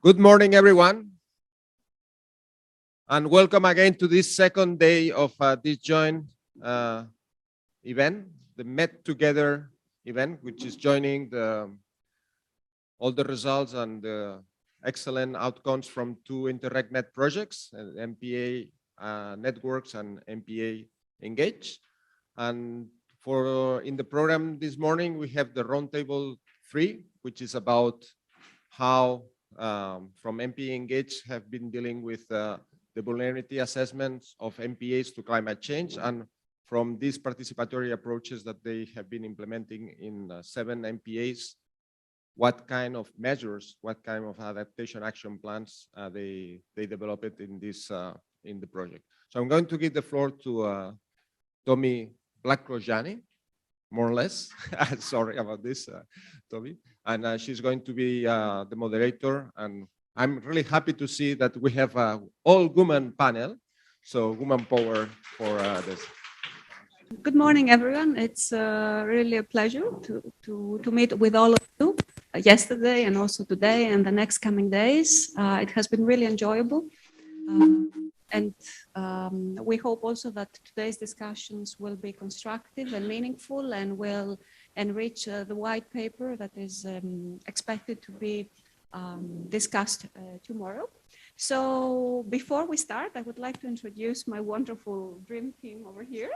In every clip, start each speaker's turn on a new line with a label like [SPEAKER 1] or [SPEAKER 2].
[SPEAKER 1] Good morning, everyone, and welcome again to this second day of this joint event, the Met Together event, which is joining all the results and the excellent outcomes from two InterregNet projects, MPA networks and MPA Engage. And in the program this morning, we have the Roundtable 3, which is about how from MPA Engage have been dealing with the vulnerability assessments of MPAs to climate change, and from these participatory approaches that they have been implementing in 7 MPAs, what kind of measures, what kind of adaptation action plans they developed in the project. So I'm going to give the floor to Thomais Vlachogiani, more or less. Sorry about this, Toby. And she's going to be the moderator. And I'm really happy to see that we have an all-woman panel. So woman power for this.
[SPEAKER 2] Good morning, everyone. It's really a pleasure to meet with all of you yesterday and also today and the next coming days. It has been really enjoyable. And we hope also that today's discussions will be constructive and meaningful and will enrich the white paper that is expected to be discussed tomorrow. So before we start, I would like to introduce my wonderful dream team over here.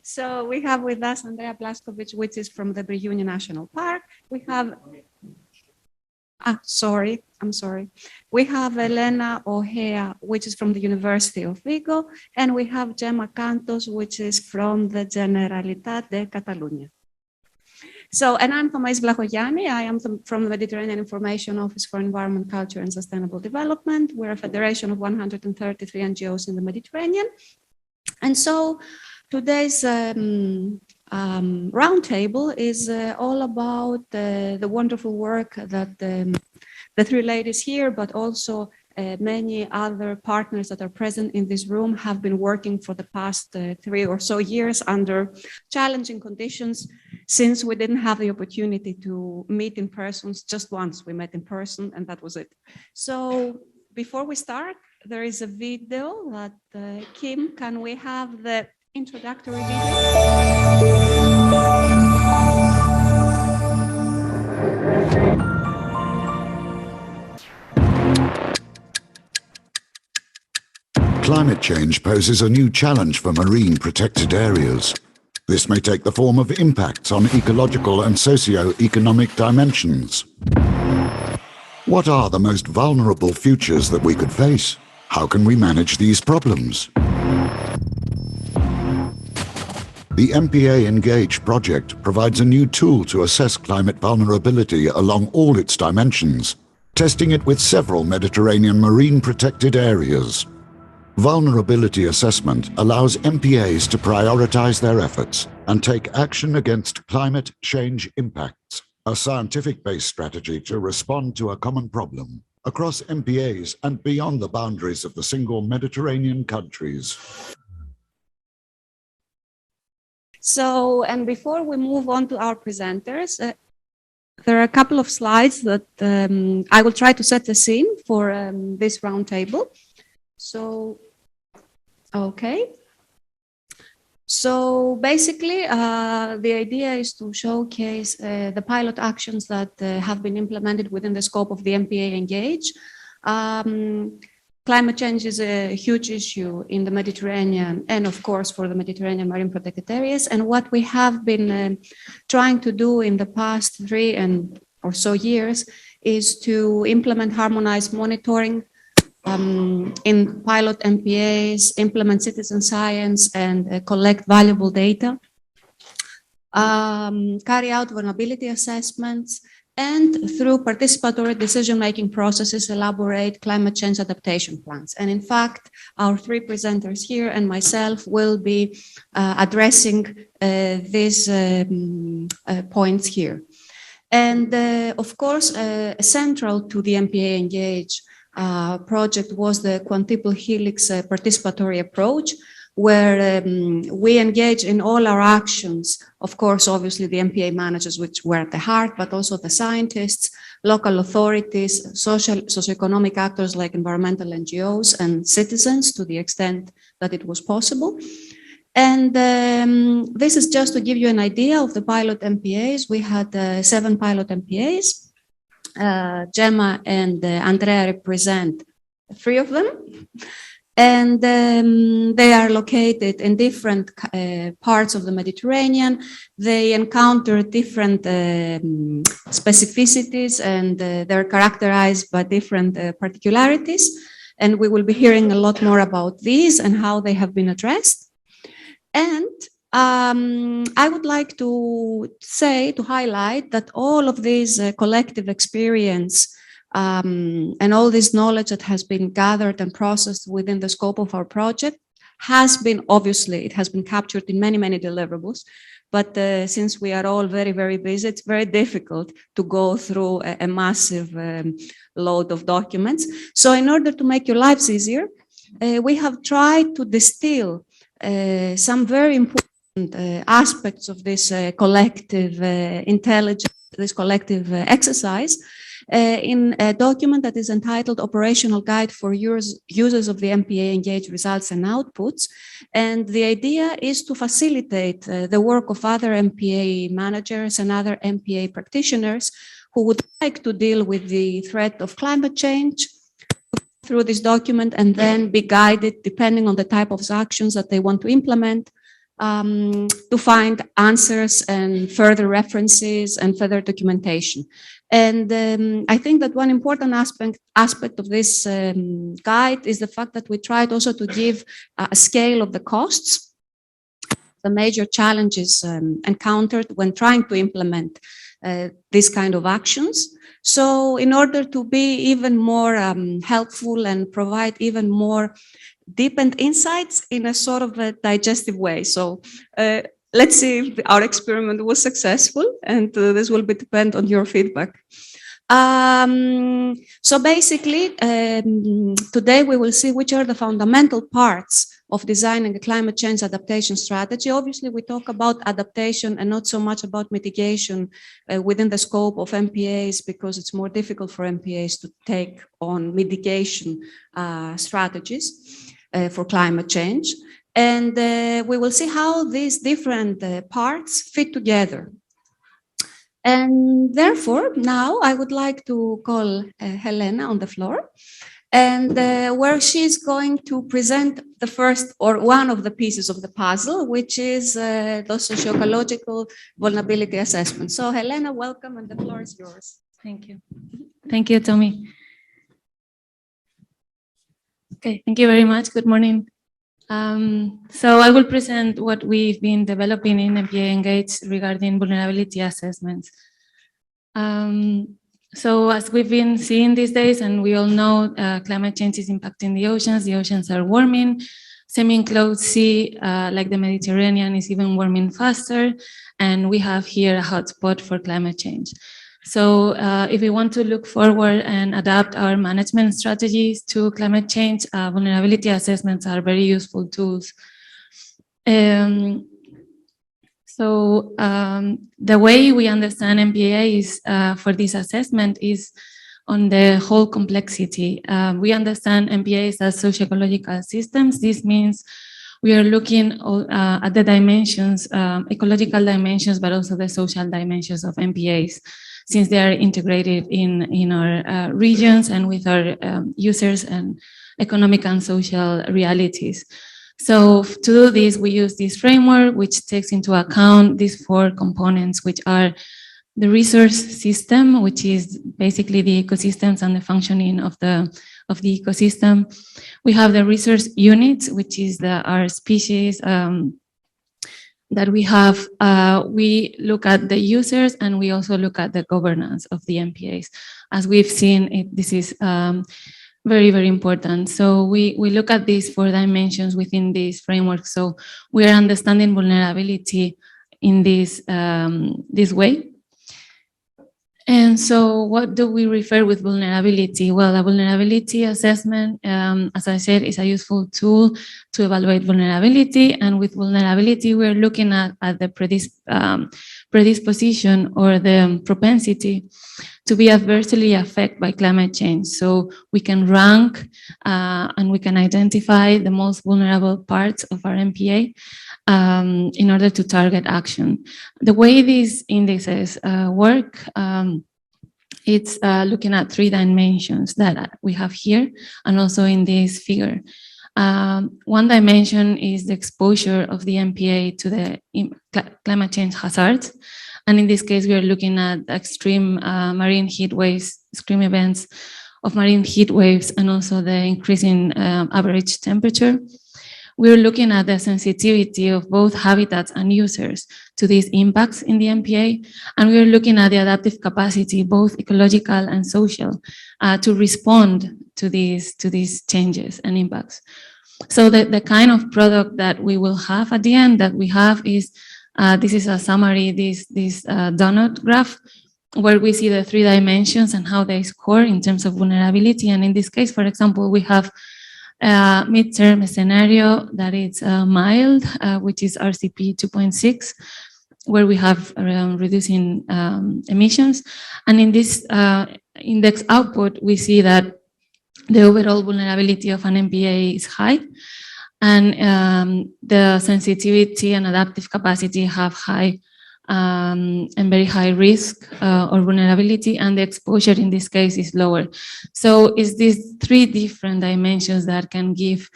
[SPEAKER 2] So we have with us Andrea Blaskovic, which is from the Brijuni National Park. We have I'm sorry. We have Elena Ojea, which is from the University of Vigo, and we have Gemma Cantos, which is from the Generalitat de Catalunya. So, and I'm Thomais Vlachogiani. I am from the Mediterranean Information Office for Environment, Culture and Sustainable Development. We're a federation of 133 NGOs in the Mediterranean. And so today's roundtable is all about the wonderful work that the three ladies here, but also many other partners that are present in this room have been working for the past 3 or so years under challenging conditions, since we didn't have the opportunity to meet in person. Just once we met in person, and that was it. So before we start, there is a video that Kim, can we have the introductory video?
[SPEAKER 3] Climate change poses a new challenge for marine protected areas. This may take the form of impacts on ecological and socio-economic dimensions. What are the most vulnerable futures that we could face? How can we manage these problems? The MPA Engage project provides a new tool to assess climate vulnerability along all its dimensions, testing it with several Mediterranean marine protected areas. Vulnerability assessment allows MPAs to prioritize their efforts and take action against climate change impacts, a scientific-based strategy to respond to a common problem across MPAs and beyond the boundaries of the single Mediterranean countries.
[SPEAKER 2] So, and before we move on to our presenters, there are a couple of slides that I will try to set the scene for this roundtable. So, okay. So basically, the idea is to showcase the pilot actions that have been implemented within the scope of the MPA Engage. Climate change is a huge issue in the Mediterranean and, of course, for the Mediterranean marine protected areas. And what we have been trying to do in the past 3 or so years is to implement harmonized monitoring in pilot MPAs, implement citizen science, and collect valuable data, carry out vulnerability assessments, and through participatory decision-making processes, elaborate climate change adaptation plans. And in fact, our 3 presenters here and myself will be addressing these points here. And of course, central to the MPA Engage project was the quintuple helix participatory approach, where we engage in all our actions. Of course, obviously the MPA managers, which were at the heart, but also the scientists, local authorities, socioeconomic actors like environmental NGOs and citizens to the extent that it was possible. And this is just to give you an idea of the pilot MPAs. We had 7 pilot MPAs. Gemma and Andrea represent 3 of them. And they are located in different parts of the Mediterranean. They encounter different specificities, and they're characterized by different particularities. And we will be hearing a lot more about these and how they have been addressed. And I would like to highlight that all of this collective experience and all this knowledge that has been gathered and processed within the scope of our project has been, obviously, it has been captured in many, many deliverables. But since we are all very, very busy, it's very difficult to go through a massive load of documents. So in order to make your lives easier, we have tried to distill some very important aspects of this collective intelligence, this collective exercise, in a document that is entitled Operational Guide for Users of the MPA Engage Results and Outputs. And the idea is to facilitate the work of other MPA managers and other MPA practitioners who would like to deal with the threat of climate change through this document, and then be guided, depending on the type of actions that they want to implement, to find answers and further references and further documentation. And I think that one important aspect of this guide is the fact that we tried also to give a scale of the costs, the major challenges encountered when trying to implement these kind of actions. So in order to be even more helpful and provide even more deepened insights in a sort of a digestive way. So let's see if our experiment was successful, and this will depend on your feedback. So basically, today we will see which are the fundamental parts of designing a climate change adaptation strategy. Obviously, we talk about adaptation and not so much about mitigation within the scope of MPAs, because it's more difficult for MPAs to take on mitigation strategies for climate change. And we will see how these different parts fit together. And therefore, now I would like to call Helena on the floor, and where she's going to present the first or one of the pieces of the puzzle, which is the socioecological vulnerability assessment. So Helena, welcome, and the floor is yours.
[SPEAKER 4] Thank you. Thank you, Tommy. Okay, thank you very much. Good morning. So I will present what we've been developing in MPA Engage regarding vulnerability assessments. So as we've been seeing these days, and we all know, climate change is impacting the oceans are warming, semi-enclosed sea, like the Mediterranean, is even warming faster, and we have here a hotspot for climate change. So if we want to look forward and adapt our management strategies to climate change, vulnerability assessments are very useful tools. The way we understand MPA is for this assessment is on the whole complexity. We understand MPAs as socioecological systems. This means we are looking at the dimensions, ecological dimensions, but also the social dimensions of MPAs, since they are integrated in our regions and with our users and economic and social realities. So to do this, we use this framework, which takes into account these 4 components, which are the resource system, which is basically the ecosystems and the functioning of the ecosystem. We have the resource units, which is our species that we have. We look at the users, and we also look at the governance of the MPAs. As we've seen, this is very, very important. So we look at these 4 dimensions within this framework. So we are understanding vulnerability in this way. And so what do we refer with vulnerability? Well, a vulnerability assessment, as I said, is a useful tool to evaluate vulnerability. And with vulnerability, we're looking at the predisposition or the propensity to be adversely affected by climate change. So we can rank and we can identify the most vulnerable parts of our MPA in order to target action. The way these indices work, it's looking at 3 dimensions that we have here and also in this figure. One dimension is the exposure of the MPA to the climate change hazards. And in this case, we are looking at extreme marine heat waves, extreme events of marine heat waves, and also the increasing average temperature. We're looking at the sensitivity of both habitats and users to these impacts in the MPA, and we're looking at the adaptive capacity, both ecological and social, to respond to these changes and impacts. So the kind of product that we will have at the end that we have is, this is a summary, this donut graph, where we see the 3 dimensions and how they score in terms of vulnerability. And in this case, for example, we have midterm scenario that is mild, which is RCP 2.6, where we have reducing emissions. And in this index output, we see that the overall vulnerability of an MPA is high, and the sensitivity and adaptive capacity have high and very high risk or vulnerability, and the exposure in this case is lower. So it's these 3 different dimensions that can give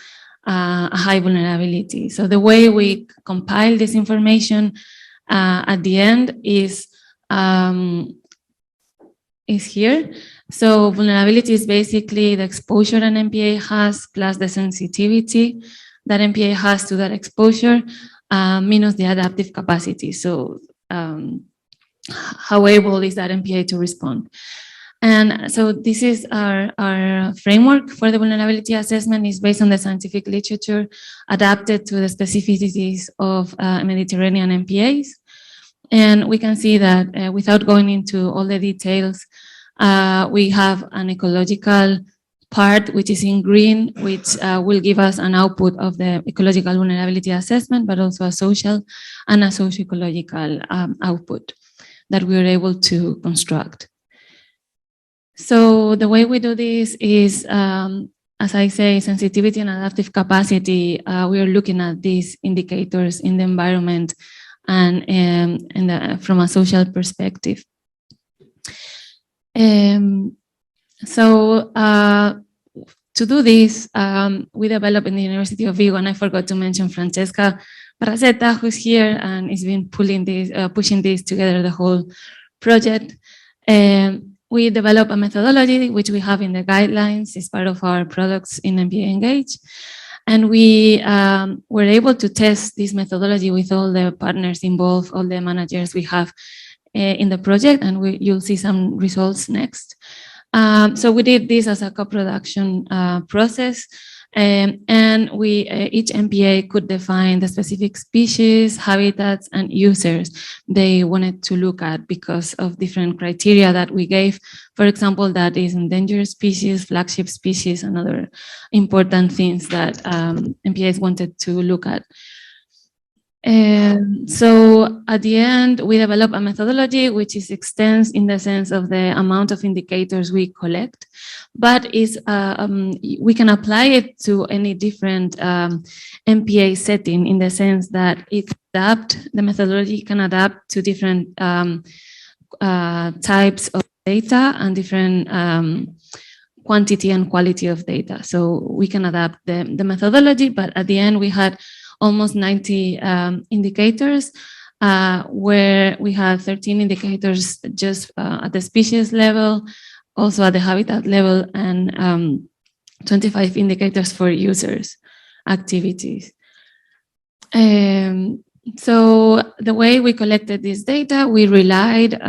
[SPEAKER 4] a high vulnerability. So the way we compile this information at the end is here. So vulnerability is basically the exposure an MPA has plus the sensitivity that MPA has to that exposure minus the adaptive capacity. So how able is that MPA to respond? And so this is our framework for the vulnerability assessment. Is based on the scientific literature adapted to the specificities of Mediterranean MPAs. And we can see that without going into all the details, we have an ecological part, which is in green, which will give us an output of the ecological vulnerability assessment, but also a social and a socioecological output that we are able to construct. So the way we do this is, as I say, sensitivity and adaptive capacity. We are looking at these indicators in the environment and from a social perspective. To do this, we developed in the University of Vigo, and I forgot to mention Francesca Barrazetta, who's here and has been pushing this together, the whole project. We developed a methodology, which we have in the guidelines, is part of our products in MPA Engage. And we were able to test this methodology with all the partners involved, all the managers we have in the project, and you'll see some results next. So we did this as a co-production process, and each MPA could define the specific species, habitats, and users they wanted to look at because of different criteria that we gave. For example, that is endangered species, flagship species, and other important things that MPAs wanted to look at. So at the end, we develop a methodology which is extensive in the sense of the amount of indicators we collect, but we can apply it to any different MPA setting in the sense that the methodology can adapt to different types of data and different quantity and quality of data. So we can adapt the methodology, but at the end we had almost 90 indicators, where we had 13 indicators just at the species level, also at the habitat level, and 25 indicators for users' activities. So the way we collected this data, we relied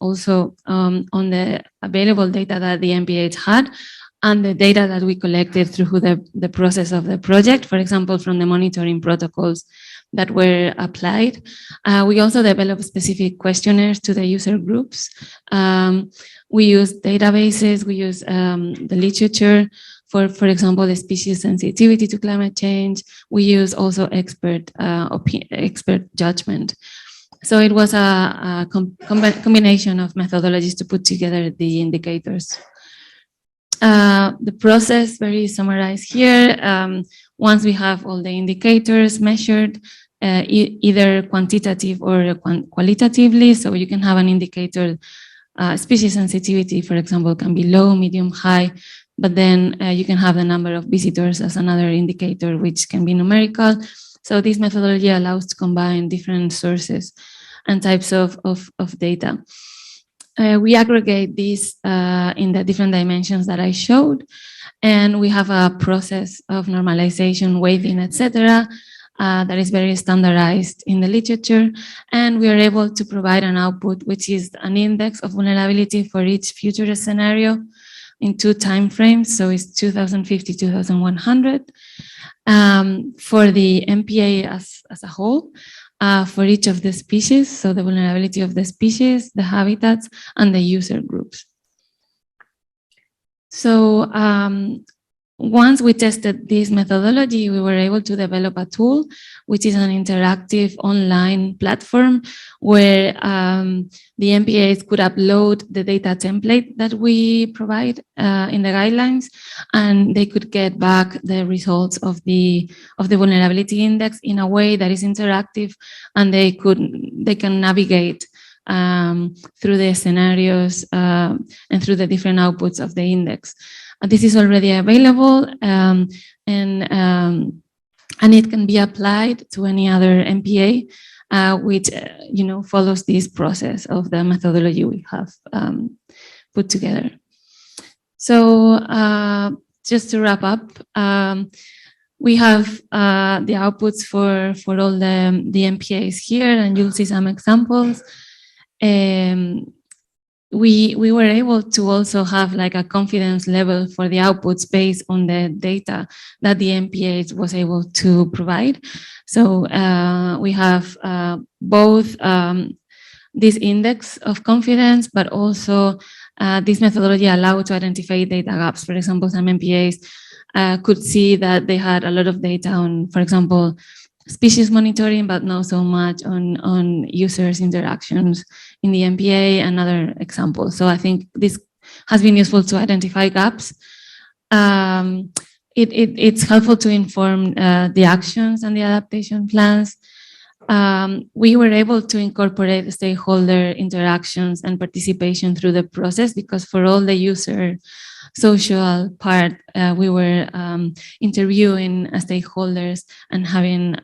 [SPEAKER 4] also on the available data that the MPAs had, and the data that we collected through the process of the project, for example, from the monitoring protocols that were applied. We also developed specific questionnaires to the user groups. We use databases, we use the literature for example, the species sensitivity to climate change. We use also expert judgment. So it was a combination of methodologies to put together the indicators. The process, very summarized here. Once we have all the indicators measured, either quantitative or qualitatively, so you can have an indicator, species sensitivity, for example, can be low, medium, high, but then you can have the number of visitors as another indicator, which can be numerical. So this methodology allows to combine different sources and types of data. We aggregate these in the different dimensions that I showed, and we have a process of normalization, weighting, etc., that is very standardized in the literature, and we are able to provide an output, which is an index of vulnerability for each future scenario in 2 time frames, so it's 2050, 2100, for the MPA as a whole, for each of the species, so the vulnerability of the species, the habitats, and the user groups. So once we tested this methodology, we were able to develop a tool, which is an interactive online platform where the MPAs could upload the data template that we provide in the guidelines, and they could get back the results of the vulnerability index in a way that is interactive, and they can navigate through the scenarios and through the different outputs of the index. This is already available, and it can be applied to any other MPA, which follows this process of the methodology we have put together. So just to wrap up, we have the outputs for all the MPAs here, and you'll see some examples. We were able to also have like a confidence level for the outputs based on the data that the MPAs was able to provide. So we have both this index of confidence, but also this methodology allowed to identify data gaps. For example, some MPAs could see that they had a lot of data on, for example, species monitoring, but not so much on users' interactions in the MPA and other examples. So I think this has been useful to identify gaps. It's helpful to inform the actions and the adaptation plans. We were able to incorporate stakeholder interactions and participation through the process, because for all the user social part, we were interviewing stakeholders and having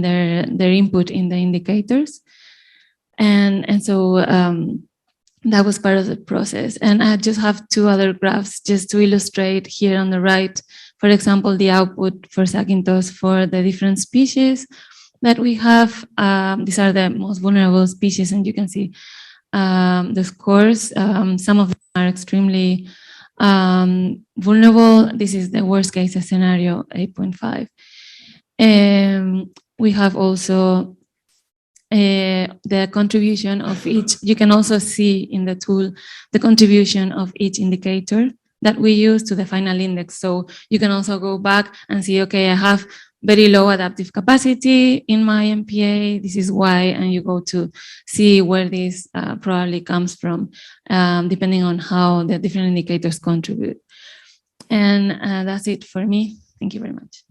[SPEAKER 4] their input in the indicators. And so that was part of the process. And I just have 2 other graphs just to illustrate here on the right, for example, the output for Cantos for the different species that we have. These are the most vulnerable species, and you can see the scores. Some of them are extremely vulnerable. This is the worst case scenario, 8.5. We have also the contribution of each. You can also see in the tool the contribution of each indicator that we use to the final index. So you can also go back and see, okay, I have very low adaptive capacity in my MPA, this is why, and you go to see where this probably comes from, depending on how the different indicators contribute. And that's it for me. Thank you very much.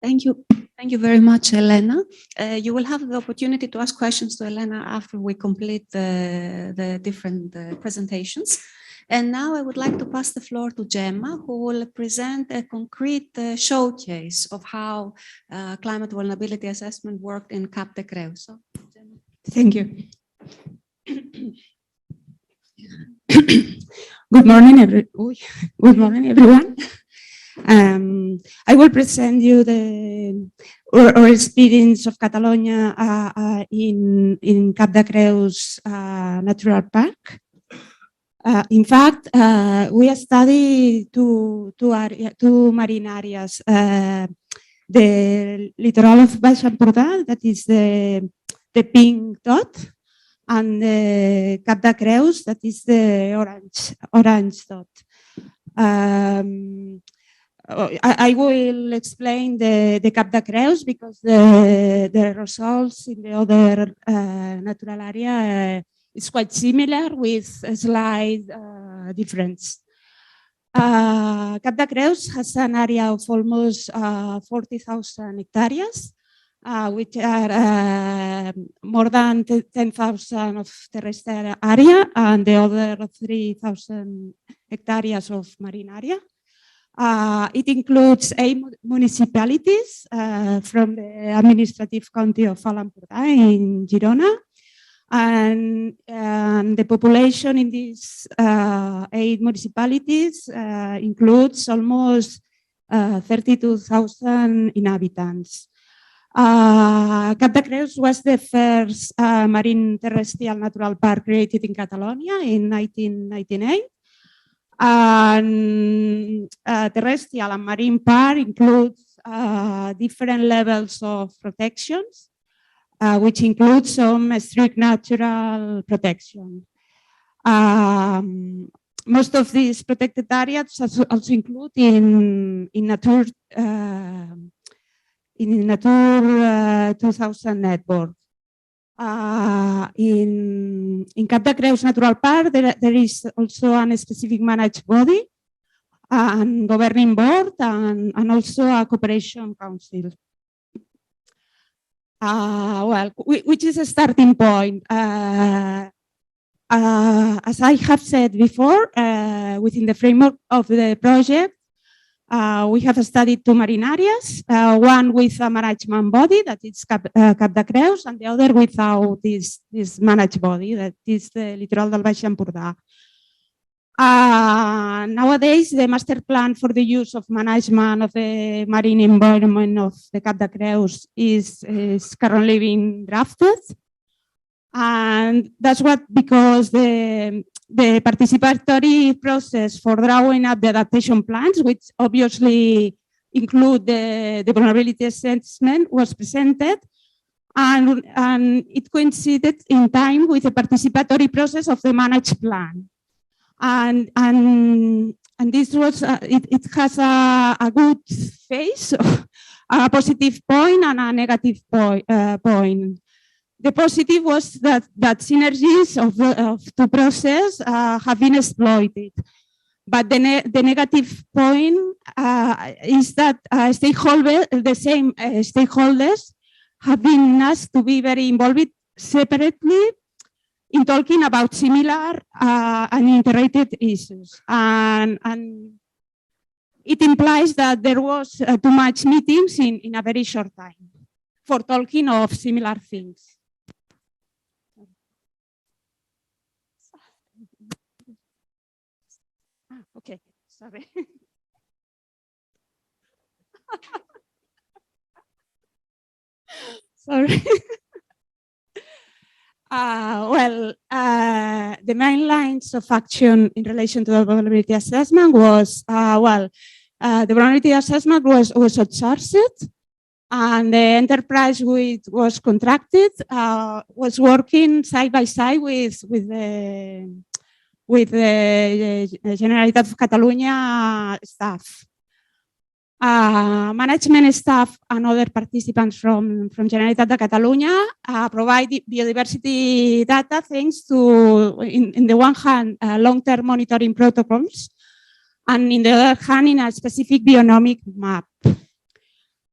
[SPEAKER 2] Thank you. Thank you very much, Elena. You will have the opportunity to ask questions to Elena after we complete the different presentations. And now I would like to pass the floor to Gemma, who will present a concrete showcase of how climate vulnerability assessment worked in Cap de Creus. So, Gemma.
[SPEAKER 5] Thank you. Good morning, everyone. I will present you our experience of Catalonia in Cap de Creus Natural Park. In fact, we studied two marine areas. The littoral of Baix Empordà, that is the pink dot, and the Cap de Creus, that is the orange dot. I will explain the Cap de Creus because the results in the other natural area is quite similar with a slight difference. Cap de Creus has an area of almost 40,000 hectares, which are more than 10,000 of terrestrial area and the other 3,000 hectares of marine area. It includes 8 municipalities from the administrative county of Alt Empordà in Girona. And the population in these 8 municipalities includes almost 32,000 inhabitants. Cap de Creus was the first marine terrestrial natural park created in Catalonia in 1998. And terrestrial and marine park includes different levels of protections, which includes some strict natural protection. Most of these protected areas also include in Nature 2000 network. In Cap de Creus Natural Park, there is also a specific managed body, and governing board, and also a cooperation council. Well, which is a starting point. As I have said before, within the framework of the project, we have studied 2 marine areas, one with a management body, that is Cap de Creus, and the other without this managed body, that is the littoral del Baix Empordà. Nowadays, the master plan for the use of management of the marine environment of the Cap de Creus is currently being drafted. And that's because the participatory process for drawing up the adaptation plans, which obviously include the vulnerability assessment, was presented. And it coincided in time with the participatory process of the managed plan. And this was, it has a good phase, a positive point and a negative point. The positive was that synergies of the process have been exploited. But the negative point is that the same stakeholders have been asked to be very involved separately in talking about similar and interrelated issues. And it implies that there was too much meetings in a very short time for talking of similar things. Okay, sorry. Sorry. The main lines of action in relation to the vulnerability assessment was, the vulnerability assessment was outsourced, and the enterprise which was contracted was working side by side with the Generalitat of Catalunya staff. Management staff and other participants from Generalitat de Catalunya provide biodiversity data thanks to, in the one hand, long-term monitoring protocols, and in the other hand, in a specific bionomic map.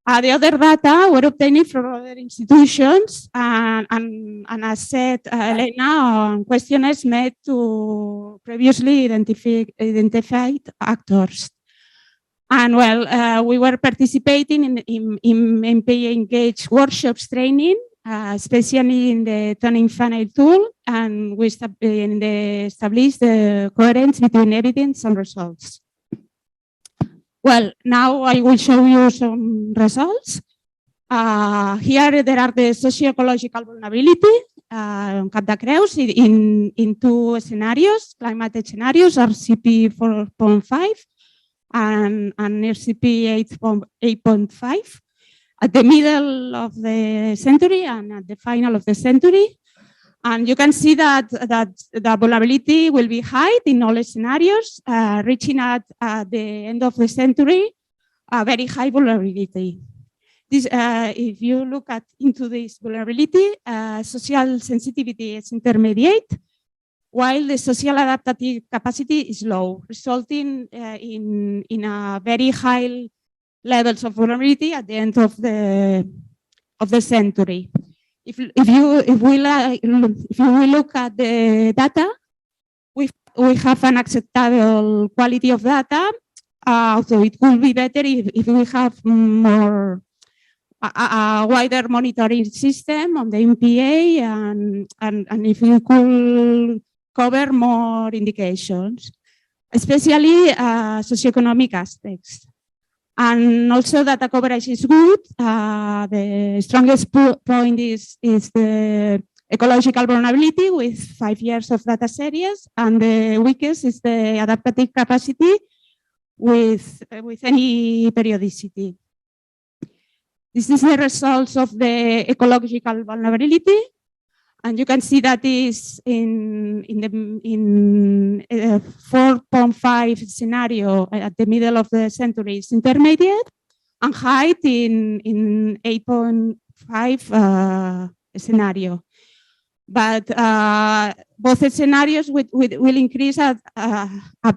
[SPEAKER 5] The other data were obtained from other institutions, and as said, Elena, questionnaires made to previously identified actors. And we were participating in MPA engaged workshops training, especially in the tuning funnel tool, and we established the coherence between evidence and results. Well, now I will show you some results. Here there are the socioecological vulnerability. on Cap de Creus in two scenarios, climate scenarios, RCP 4.5 and RCP 8.5, at the middle of the century and at the final of the century. And you can see that the vulnerability will be high in all scenarios, reaching at the end of the century a very high vulnerability. This, if you look into this vulnerability, social sensitivity is intermediate, while the social adaptive capacity is low, resulting in a very high levels of vulnerability at the end of the century. If we look at the data, we have an acceptable quality of data, although it could be better if we have a wider monitoring system on the MPA and if we could cover more indications, especially socioeconomic aspects. And also data coverage is good. The strongest point is the ecological vulnerability with 5 years of data series, and the weakest is the adaptive capacity with any periodicity. This is the results of the ecological vulnerability, and you can see that is in 4.5 scenario at the middle of the century is intermediate, and high in 8.5 scenario. But both scenarios will increase up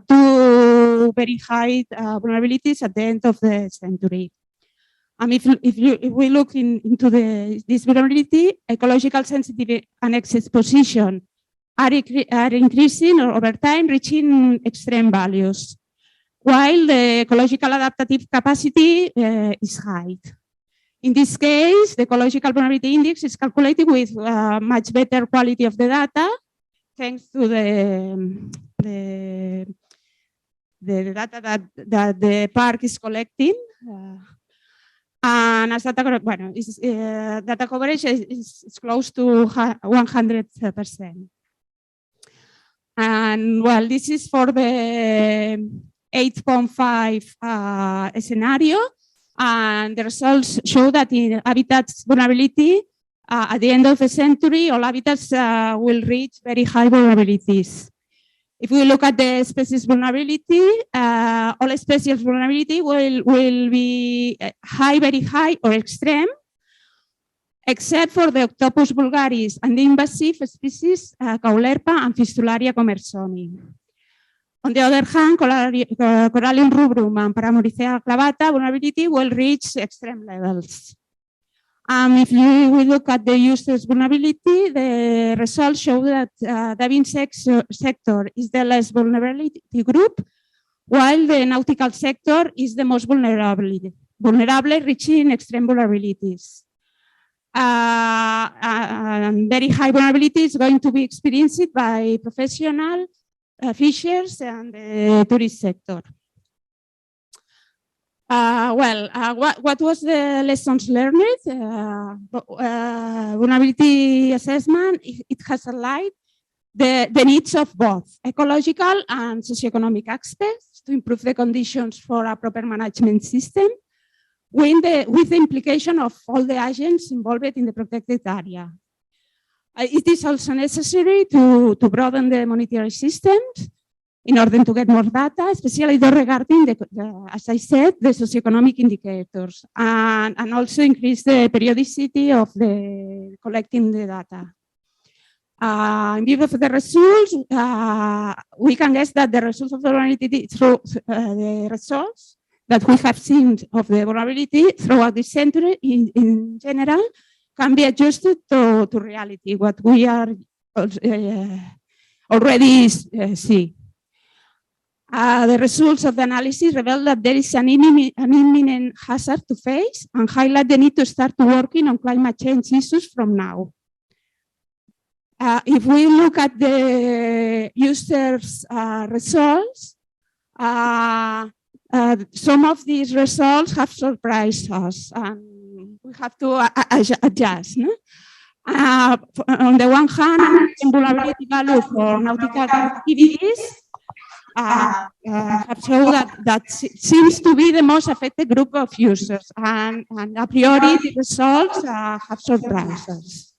[SPEAKER 5] to very high vulnerabilities at the end of the century. If we look into this vulnerability, ecological sensitivity and exposition are increasing over time, reaching extreme values, while the ecological adaptive capacity is high. In this case, the ecological vulnerability index is calculated with much better quality of the data, thanks to the data that the park is collecting. And as data coverage is close to 100%. And well, this is for the 8.5 scenario. And the results show that in habitats vulnerability, at the end of the century, all habitats will reach very high vulnerabilities. If we look at the species vulnerability, all species vulnerability will be high, very high, or extreme, except for the Octopus vulgaris and the invasive species Caulerpa and Fistularia commersoni. On the other hand, Corallium rubrum and Paramoricea clavata vulnerability will reach extreme levels. If we look at the users' vulnerability, the results show that diving sector is the less vulnerability group, while the nautical sector is the most vulnerable, reaching extreme vulnerabilities. Very high vulnerability is going to be experienced by professional fishers and the tourist sector. What was the lessons learned? Vulnerability assessment, it has aligned the needs of both ecological and socioeconomic aspects to improve the conditions for a proper management system with the implication of all the agents involved in the protected area. It is also necessary to broaden the monitoring systems in order to get more data, especially regarding, as I said, the socioeconomic indicators, and also increase the periodicity of the collecting the data. In view of the results, we can guess that the results of the vulnerability through the results that we have seen of the vulnerability throughout this century in general can be adjusted to reality, what we are already see. The results of the analysis reveal that there is an imminent hazard to face and highlight the need to start working on climate change issues from now. If we look at the users' results, some of these results have surprised us, and we have to adjust. No? On the one hand, vulnerability value for nautical activities have shown that seems to be the most affected group of users, and a priori the results have surprised us.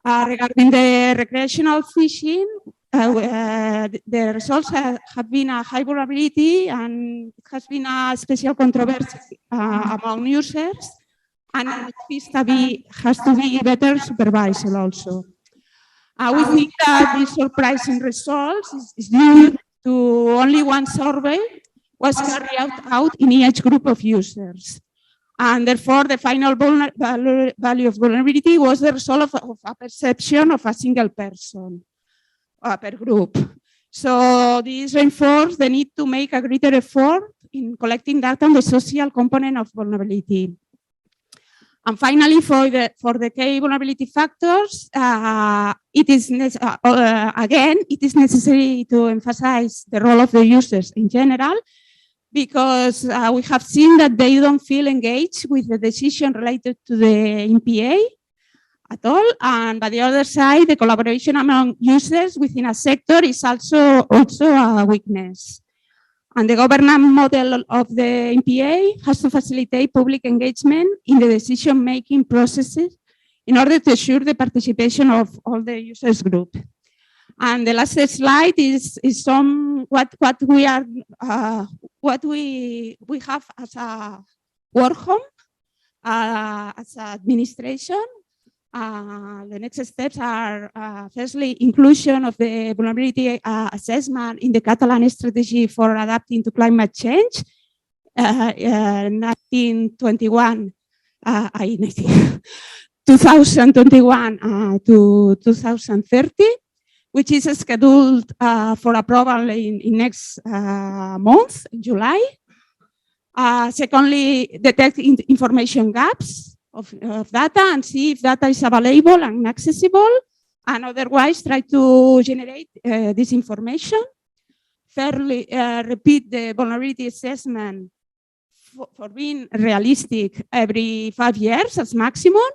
[SPEAKER 5] Regarding the recreational fishing, the results have been a high vulnerability, and it has been a special controversy among users, and fish has to be better supervised also. We think that these surprising results is due to only one survey was carried out in each group of users. And therefore, the final value of vulnerability was the result of a perception of a single person per group. So this reinforced the need to make a greater effort in collecting data on the social component of vulnerability. And finally, for the key vulnerability factors, it is necessary to emphasize the role of the users in general, because we have seen that they don't feel engaged with the decision related to the MPA at all. And by the other side, the collaboration among users within a sector is also a weakness. And the governance model of the MPA has to facilitate public engagement in the decision-making processes in order to assure the participation of all the users group. And the last slide is some what we have as a work home, as administration. The next steps are firstly inclusion of the vulnerability assessment in the Catalan strategy for adapting to climate change, 2021 to 2030, which is scheduled for approval in next month, in July. Secondly, detect information gaps of data and see if data is available and accessible, and otherwise try to generate this information. Thirdly, repeat the vulnerability assessment for being realistic every 5 years as maximum.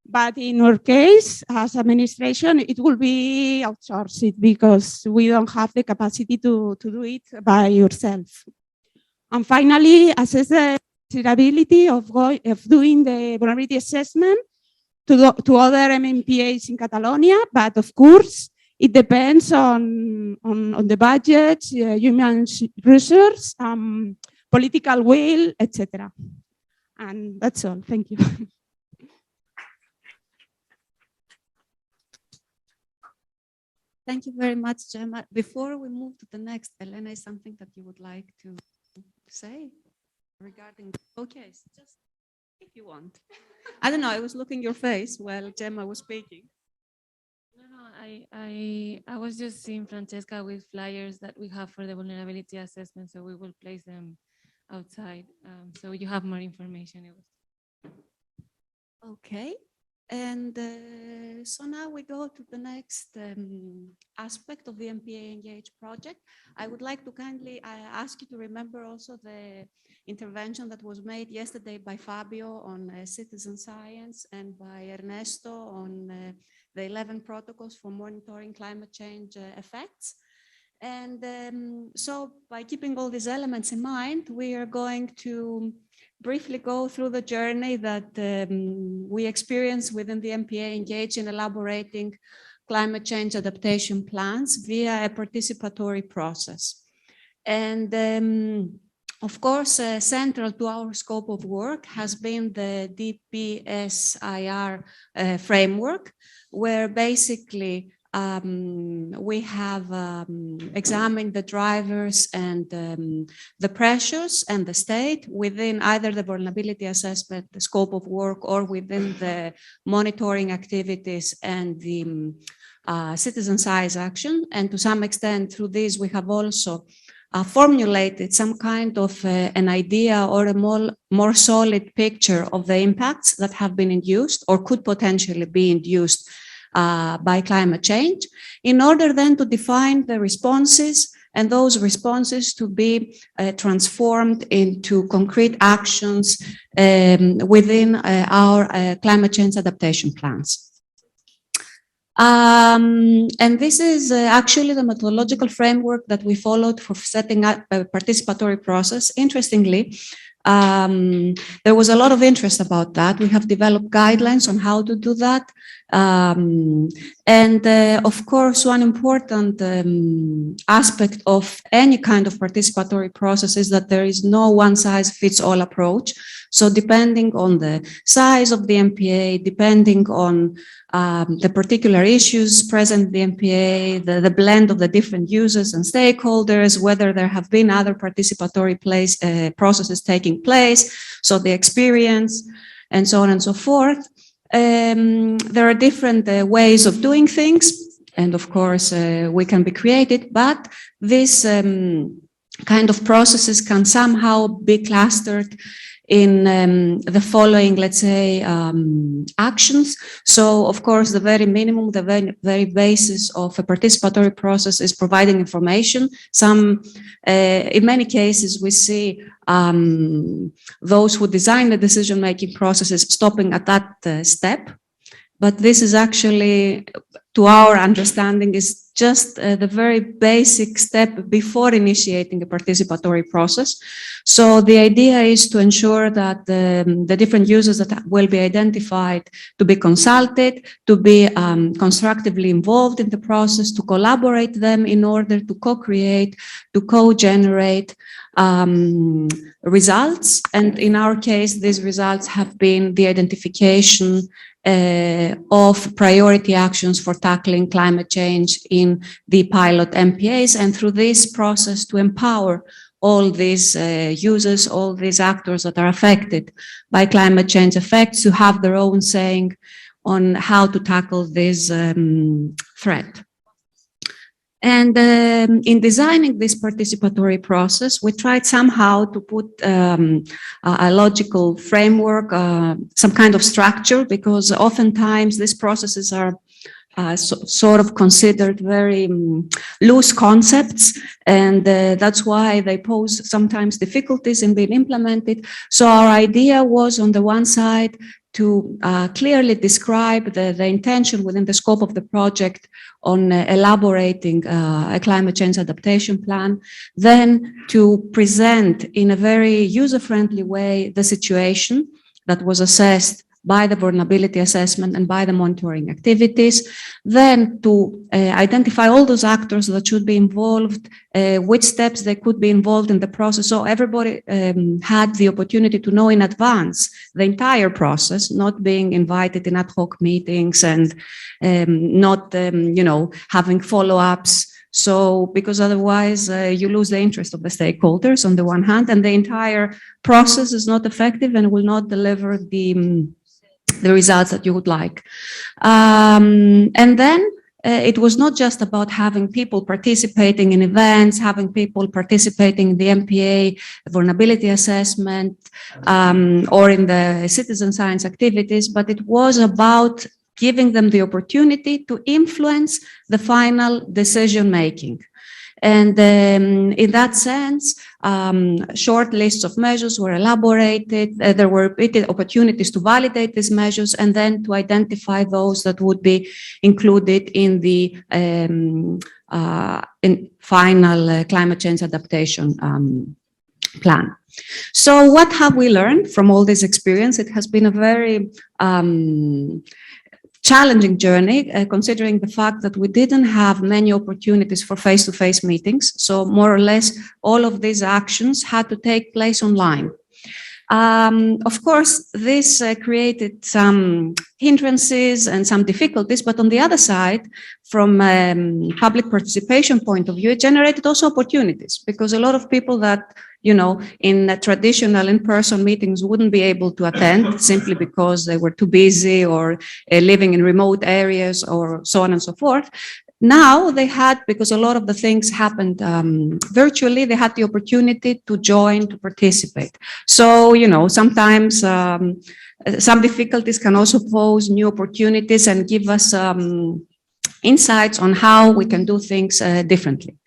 [SPEAKER 5] But in our case, as administration, it will be outsourced because we don't have the capacity to do it by yourself. And finally, assess the desirability of doing the vulnerability assessment to other MPAs in Catalonia, but of course, it depends on the budget, human resources, political will, etc. And that's all. Thank you.
[SPEAKER 2] Thank you very much, Gemma. Before we move to the next, Elena, is something that you would like to say regarding? Okay, so just if you want. I don't know. I was looking your face while Gemma was speaking.
[SPEAKER 4] No, I was just seeing Francesca with flyers that we have for the vulnerability assessment, so we will place them outside, so you have more information.
[SPEAKER 2] Okay. And so now we go to the next aspect of the MPA Engage project. I would like to kindly ask you to remember also the intervention that was made yesterday by Fabio on citizen science and by Ernesto on the 11 protocols for monitoring climate change effects. And so by keeping all these elements in mind, we are going to briefly go through the journey that we experience within the MPA Engage in elaborating climate change adaptation plans via a participatory process. And of course, central to our scope of work has been the DPSIR framework, where basically we have examined the drivers and the pressures and the state within either the vulnerability assessment, the scope of work, or within the monitoring activities and the citizen science action. And to some extent through this, we have also formulated some kind of an idea or a more solid picture of the impacts that have been induced or could potentially be induced by climate change, in order then to define the responses and those responses to be transformed into concrete actions within our climate change adaptation plans. And this is actually the methodological framework that we followed for setting up a participatory process. Interestingly, there was a lot of interest about that. We have developed guidelines on how to do that. Of course, one important aspect of any kind of participatory process is that there is no one-size-fits-all approach. So depending on the size of the MPA, depending on the particular issues present in the MPA, the blend of the different users and stakeholders, whether there have been other participatory processes taking place, so the experience, and so on and so forth. There are different ways of doing things, and of course we can be creative, but this kind of processes can somehow be clustered in the following, let's say, actions. So, of course, the very minimum, the very basis of a participatory process is providing information. In many cases, we see those who design the decision-making processes stopping at that step. But this is actually, to our understanding, is just the very basic step before initiating a participatory process. So the idea is to ensure that the different users that will be identified to be consulted, to be constructively involved in the process, to collaborate them in order to co-create, to co-generate results. And in our case, these results have been the identification of priority actions for tackling climate change in the pilot MPAs, and through this process to empower all these users, all these actors that are affected by climate change effects to have their own saying on how to tackle this threat. And in designing this participatory process, we tried somehow to put a logical framework, some kind of structure, because oftentimes these processes are sort of considered very loose concepts, and that's why they pose sometimes difficulties in being implemented. So our idea was, on the one side, to clearly describe the intention within the scope of the project on elaborating a climate change adaptation plan, then to present in a very user-friendly way the situation that was assessed by the vulnerability assessment and by the monitoring activities, then to identify all those actors that should be involved, which steps they could be involved in the process. So everybody had the opportunity to know in advance the entire process, not being invited in ad hoc meetings and not, having follow-ups. So, because otherwise you lose the interest of the stakeholders on the one hand, and the entire process is not effective and will not deliver the results that you would like. And then it was not just about having people participating in events, having people participating in the MPA vulnerability assessment or in the citizen science activities, but it was about giving them the opportunity to influence the final decision making. And in that sense, short lists of measures were elaborated. There were opportunities to validate these measures and then to identify those that would be included in the final climate change adaptation plan. So what have we learned from all this experience? It has been a very challenging journey, considering the fact that we didn't have many opportunities for face-to-face meetings. So more or less, all of these actions had to take place online. Of course, this created some hindrances and some difficulties, but on the other side, from public participation point of view, it generated also opportunities, because a lot of people that, in traditional in-person meetings wouldn't be able to attend simply because they were too busy or living in remote areas or so on and so forth. Now they had, because a lot of the things happened virtually, they had the opportunity to join, to participate. So, sometimes some difficulties can also pose new opportunities and give us insights on how we can do things differently.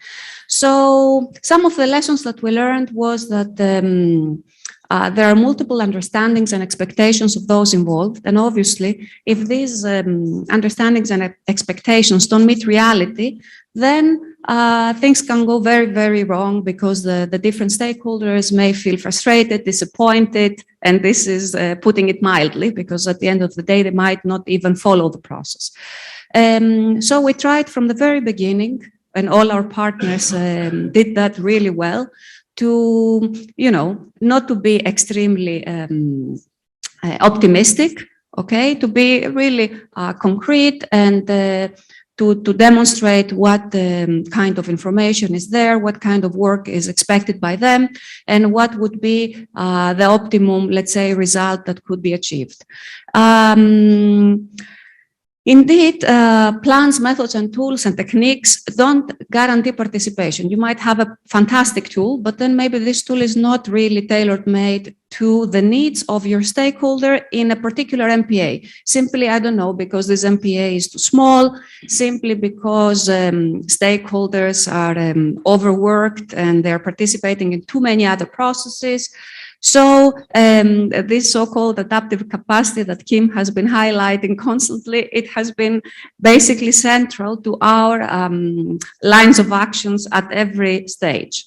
[SPEAKER 2] So some of the lessons that we learned was that there are multiple understandings and expectations of those involved. And obviously, if these understandings and expectations don't meet reality, then things can go very, very wrong, because the different stakeholders may feel frustrated, disappointed, and this is putting it mildly, because at the end of the day, they might not even follow the process. So we tried from the very beginning, and all our partners did that really well, to, not to be extremely optimistic, okay, to be really concrete, and to demonstrate what kind of information is there, what kind of work is expected by them, and what would be the optimum, let's say, result that could be achieved. Indeed, plans, methods, and tools and techniques don't guarantee participation. You might have a fantastic tool, but then maybe this tool is not really tailor-made to the needs of your stakeholder in a particular MPA. Simply, I don't know, because this MPA is too small, simply because stakeholders are overworked and they're participating in too many other processes. So this so-called adaptive capacity that Kim has been highlighting constantly, it has been basically central to our lines of actions at every stage.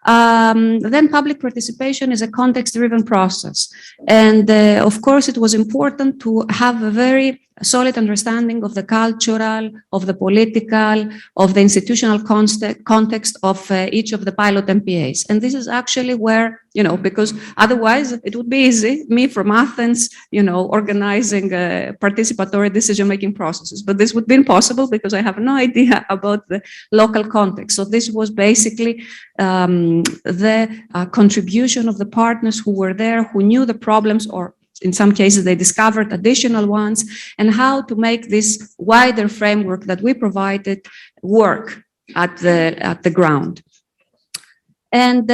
[SPEAKER 2] Then public participation is a context-driven process. And of course, it was important to have a very solid understanding of the cultural, of the political, of the institutional context of each of the pilot MPAs. And this is actually where, because otherwise it would be easy, me from Athens, organizing participatory decision-making processes. But this would be impossible because I have no idea about the local context. So this was basically the contribution of the partners who were there, who knew the problems, or in some cases, they discovered additional ones, and how to make this wider framework that we provided work at the ground. And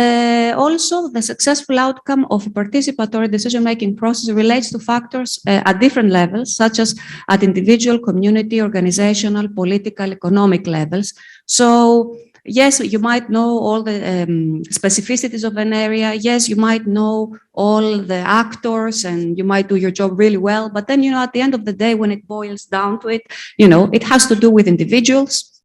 [SPEAKER 2] also, the successful outcome of a participatory decision-making process relates to factors at different levels, such as at individual, community, organizational, political, economic levels. So, yes, you might know all the specificities of an area. Yes, you might know all the actors and you might do your job really well. But then, at the end of the day, when it boils down to it, it has to do with individuals.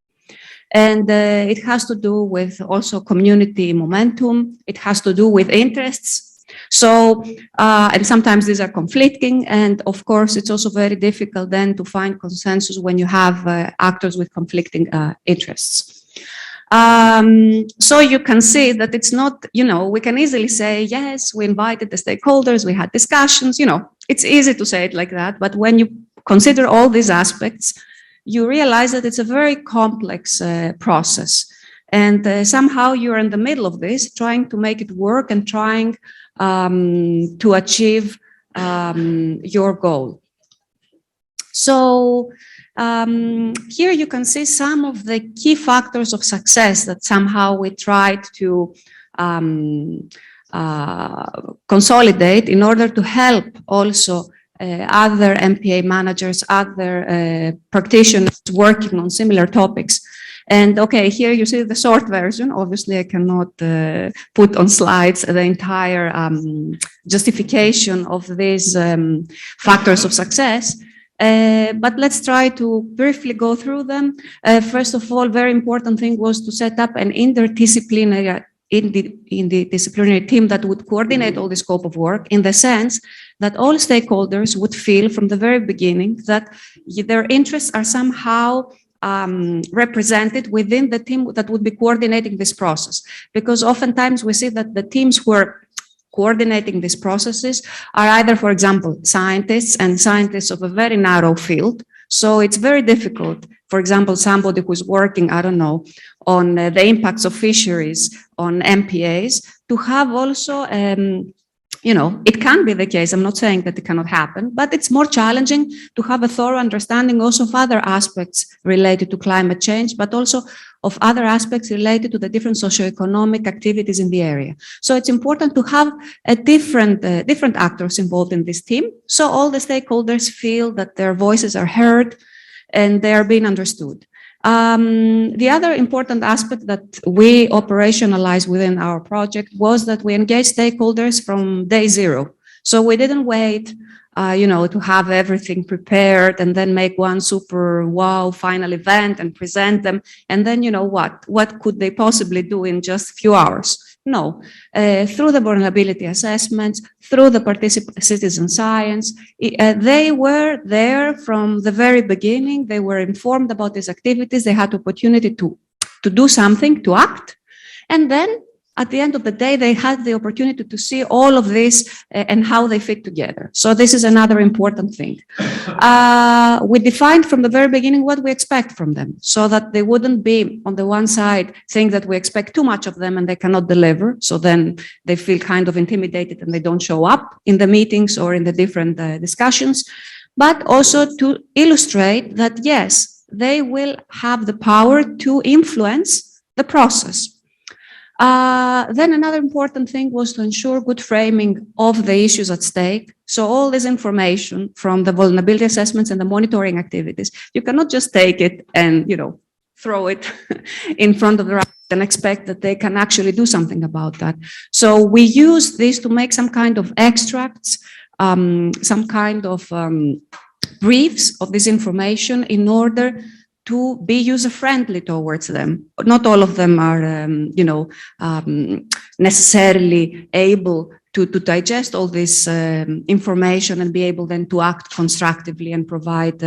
[SPEAKER 2] And it has to do with also community momentum. It has to do with interests. So, and sometimes these are conflicting. And of course, it's also very difficult then to find consensus when you have actors with conflicting interests. So you can see that it's not, we can easily say, yes, we invited the stakeholders, we had discussions, it's easy to say it like that. But when you consider all these aspects, you realize that it's a very complex process. And somehow you're in the middle of this, trying to make it work and trying to achieve your goal. So here you can see some of the key factors of success that somehow we tried to consolidate in order to help also other MPA managers, other practitioners working on similar topics. And okay, here you see the short version. Obviously, I cannot put on slides the entire justification of these factors of success. But let's try to briefly go through them. First of all, very important thing was to set up an interdisciplinary team that would coordinate all the scope of work, in the sense that all stakeholders would feel from the very beginning that their interests are somehow represented within the team that would be coordinating this process. Because oftentimes we see that the teams who are coordinating these processes are either, for example, scientists and scientists of a very narrow field. So it's very difficult, for example, somebody who's working, I don't know, on the impacts of fisheries on MPAs, to have also, it can be the case. I'm not saying that it cannot happen, but it's more challenging to have a thorough understanding also of other aspects related to climate change, but also of other aspects related to the different socioeconomic activities in the area. So it's important to have a different actors involved in this team, so all the stakeholders feel that their voices are heard and they are being understood. The other important aspect that we operationalized within our project was that we engaged stakeholders from day zero. So we didn't wait, to have everything prepared and then make one super wow final event and present them. And then, what could they possibly do in just a few hours? No, through the vulnerability assessments, through the citizen science, they were there from the very beginning. They were informed about these activities. They had the opportunity to do something, to act. And then at the end of the day, they had the opportunity to see all of this and how they fit together. So this is another important thing. We defined from the very beginning what we expect from them, so that they wouldn't be, on the one side, think that we expect too much of them and they cannot deliver. So then they feel kind of intimidated and they don't show up in the meetings or in the different discussions, but also to illustrate that, yes, they will have the power to influence the process. Then another important thing was to ensure good framing of the issues at stake. So all this information from the vulnerability assessments and the monitoring activities, you cannot just take it and, throw it in front of the right and expect that they can actually do something about that. So we use this to make some kind of extracts, some kind of briefs of this information in order to be user-friendly towards them. Not all of them are, necessarily able to digest all this information and be able then to act constructively and provide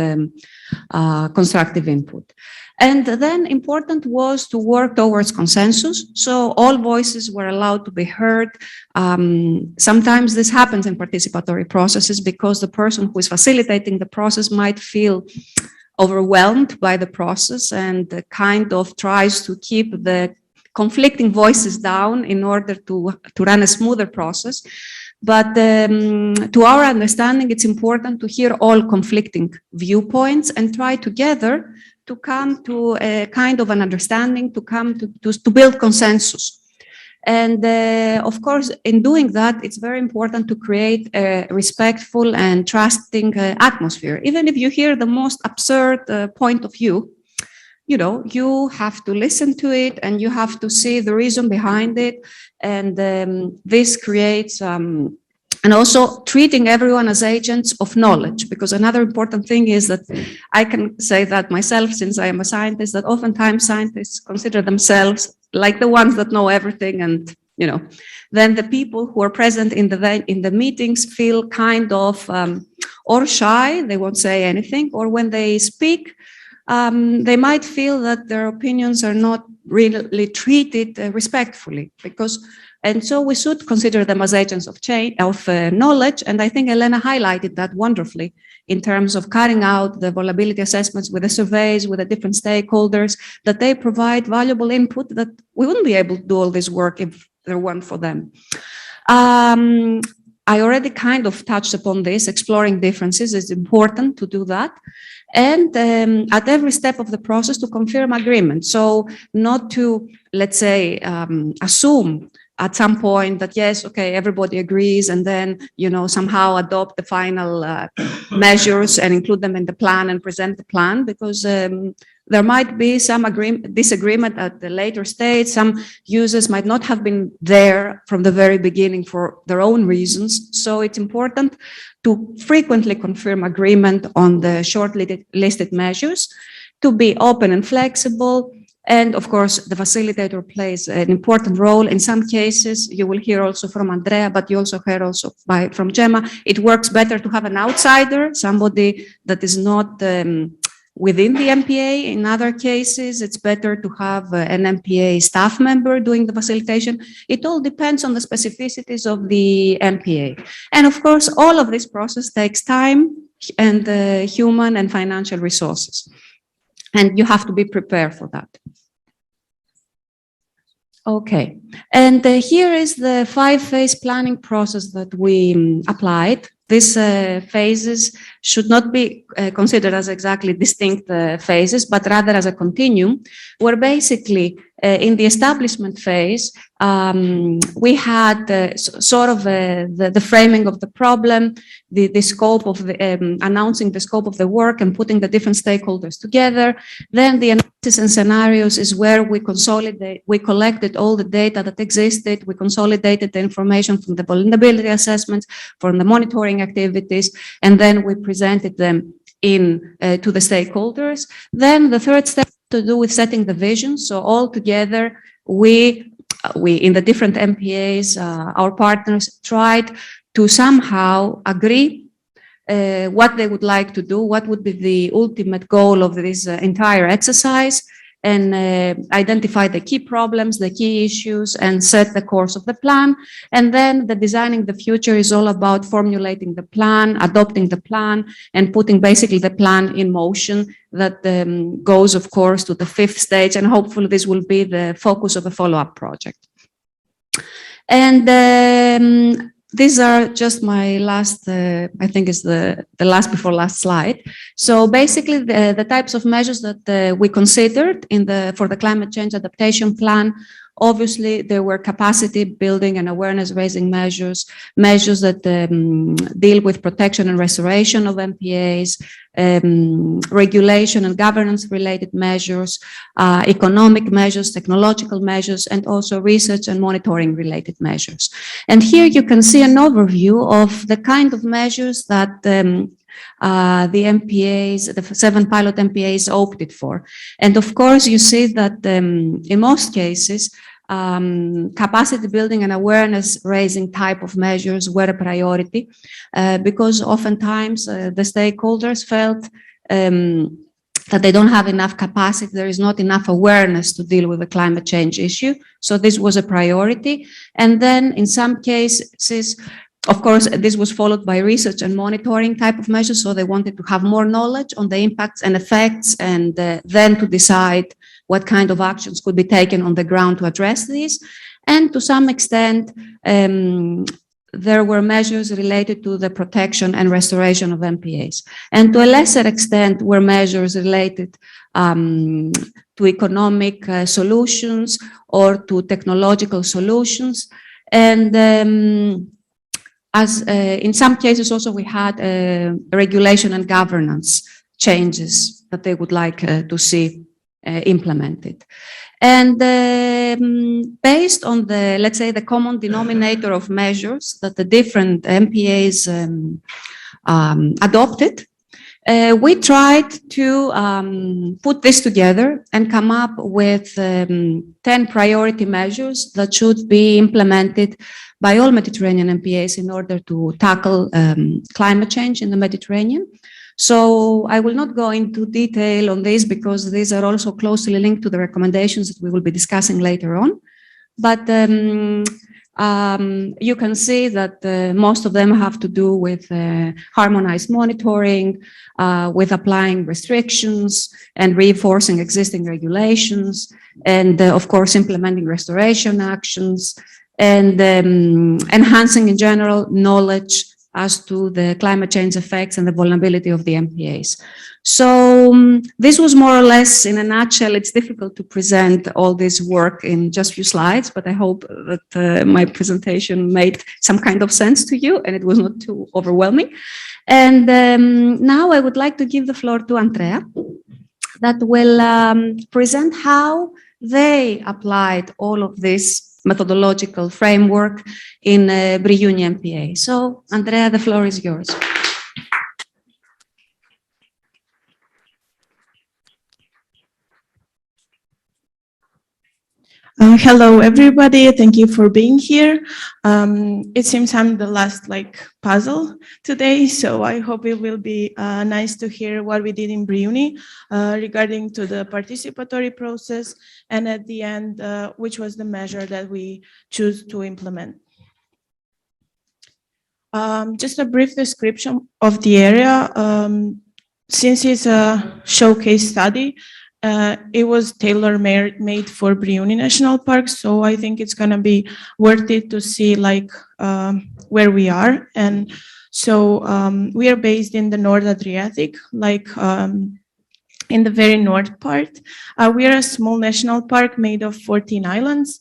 [SPEAKER 2] constructive input. And then important was to work towards consensus. So all voices were allowed to be heard. Sometimes this happens in participatory processes because the person who is facilitating the process might feel overwhelmed by the process and kind of tries to keep the conflicting voices down in order to run a smoother process. But to our understanding, it's important to hear all conflicting viewpoints and try together to come to a kind of an understanding, to build consensus. And of course, in doing that, it's very important to create a respectful and trusting atmosphere. Even if you hear the most absurd point of view, you have to listen to it and you have to see the reason behind it. And this creates, and also treating everyone as agents of knowledge, because another important thing is that I can say that myself, since I am a scientist, that oftentimes scientists consider themselves like the ones that know everything, and then the people who are present in the meetings feel kind of or shy, they won't say anything, or when they speak, they might feel that their opinions are not really treated respectfully, and so we should consider them as agents of change, of knowledge. And I think Elena highlighted that wonderfully in terms of carrying out the vulnerability assessments with the surveys, with the different stakeholders, that they provide valuable input that we wouldn't be able to do all this work if there weren't for them. I already kind of touched upon this. Exploring differences is important to do that. And at every step of the process to confirm agreement. So not to, let's say, assume at some point that, yes, okay, everybody agrees, and then, somehow adopt the final measures and include them in the plan and present the plan, because there might be some disagreement at the later stage. Some users might not have been there from the very beginning for their own reasons. So it's important to frequently confirm agreement on the short-listed measures, to be open and flexible. And of course, the facilitator plays an important role. In some cases, you will hear also from Andrea, but you also heard also from Gemma, it works better to have an outsider, somebody that is not within the MPA. In other cases, it's better to have an MPA staff member doing the facilitation. It all depends on the specificities of the MPA. And of course, all of this process takes time and human and financial resources. And you have to be prepared for that. Okay, and here is the 5-phase planning process that we applied. these phases should not be considered as exactly distinct phases, but rather as a continuum, where basically in the establishment phase, we had sort of the framing of the problem, the scope of the, announcing the scope of the work and putting the different stakeholders together. Then the analysis and scenarios is where we consolidate, we collected all the data that existed, we consolidated the information from the vulnerability assessments, from the monitoring activities, and then we presented them in to the stakeholders. Then the third step to do with setting the vision. So all together, we in the different MPAs, our partners tried to somehow agree what they would like to do, what would be the ultimate goal of this entire exercise, and identify the key problems, the key issues, and set the course of the plan. And then the designing the future is all about formulating the plan, adopting the plan, and putting basically the plan in motion that goes, of course, to the fifth stage. And hopefully this will be the focus of a follow-up project. And these are just my last, I think is the last before last slide. So basically the types of measures that we considered for the climate change adaptation plan, obviously there were capacity building and awareness raising measures, measures that deal with protection and restoration of MPAs, regulation and governance related measures, economic measures, technological measures, and also research and monitoring related measures. And here you can see an overview of the kind of measures that the MPAs, the 7 pilot MPAs opted for. And of course, you see that in most cases, capacity building and awareness raising type of measures were a priority because oftentimes the stakeholders felt that they don't have enough capacity, there is not enough awareness to deal with the climate change issue. So this was a priority. And then in some cases, of course, this was followed by research and monitoring type of measures. So they wanted to have more knowledge on the impacts and effects, and then to decide what kind of actions could be taken on the ground to address these. And to some extent, there were measures related to the protection and restoration of MPAs. And to a lesser extent were measures related to economic solutions or to technological solutions. And as in some cases also we had regulation and governance changes that they would like to see implemented. And based on the, let's say, the common denominator of measures that the different MPAs adopted, we tried to put this together and come up with 10 priority measures that should be implemented by all Mediterranean MPAs in order to tackle climate change in the Mediterranean. So I will not go into detail on this because these are also closely linked to the recommendations that we will be discussing later on. But you can see that most of them have to do with harmonized monitoring, with applying restrictions and reinforcing existing regulations, and of course implementing restoration actions, and enhancing in general knowledge as to the climate change effects and the vulnerability of the MPAs. So this was more or less in a nutshell. It's difficult to present all this work in just a few slides, but I hope that my presentation made some kind of sense to you and it was not too overwhelming. And now I would like to give the floor to Andrea that will present how they applied all of this methodological framework in Brijuni MPA. So, Andrea, the floor is yours.
[SPEAKER 6] Hello, everybody. Thank you for being here. It seems I'm the last puzzle today, so I hope it will be nice to hear what we did in Brijuni regarding to the participatory process, and at the end, which was the measure that we choose to implement. Just a brief description of the area. Since it's a showcase study, it was tailor-made for Brijuni National Park, so I think it's going to be worth it to see where we are. And So we are based in the North Adriatic, like in the very north part. We are a small national park made of 14 islands.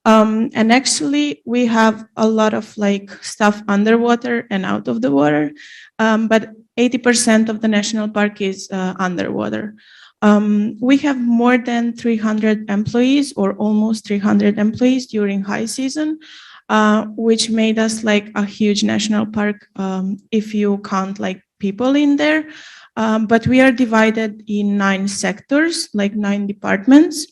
[SPEAKER 6] And actually we have a lot of like stuff underwater and out of the water, but 80% of the national park is underwater. We have more than 300 employees, or almost 300 employees during high season, which made us like a huge national park if you count like people in there. But we are divided in 9 sectors, like 9 departments.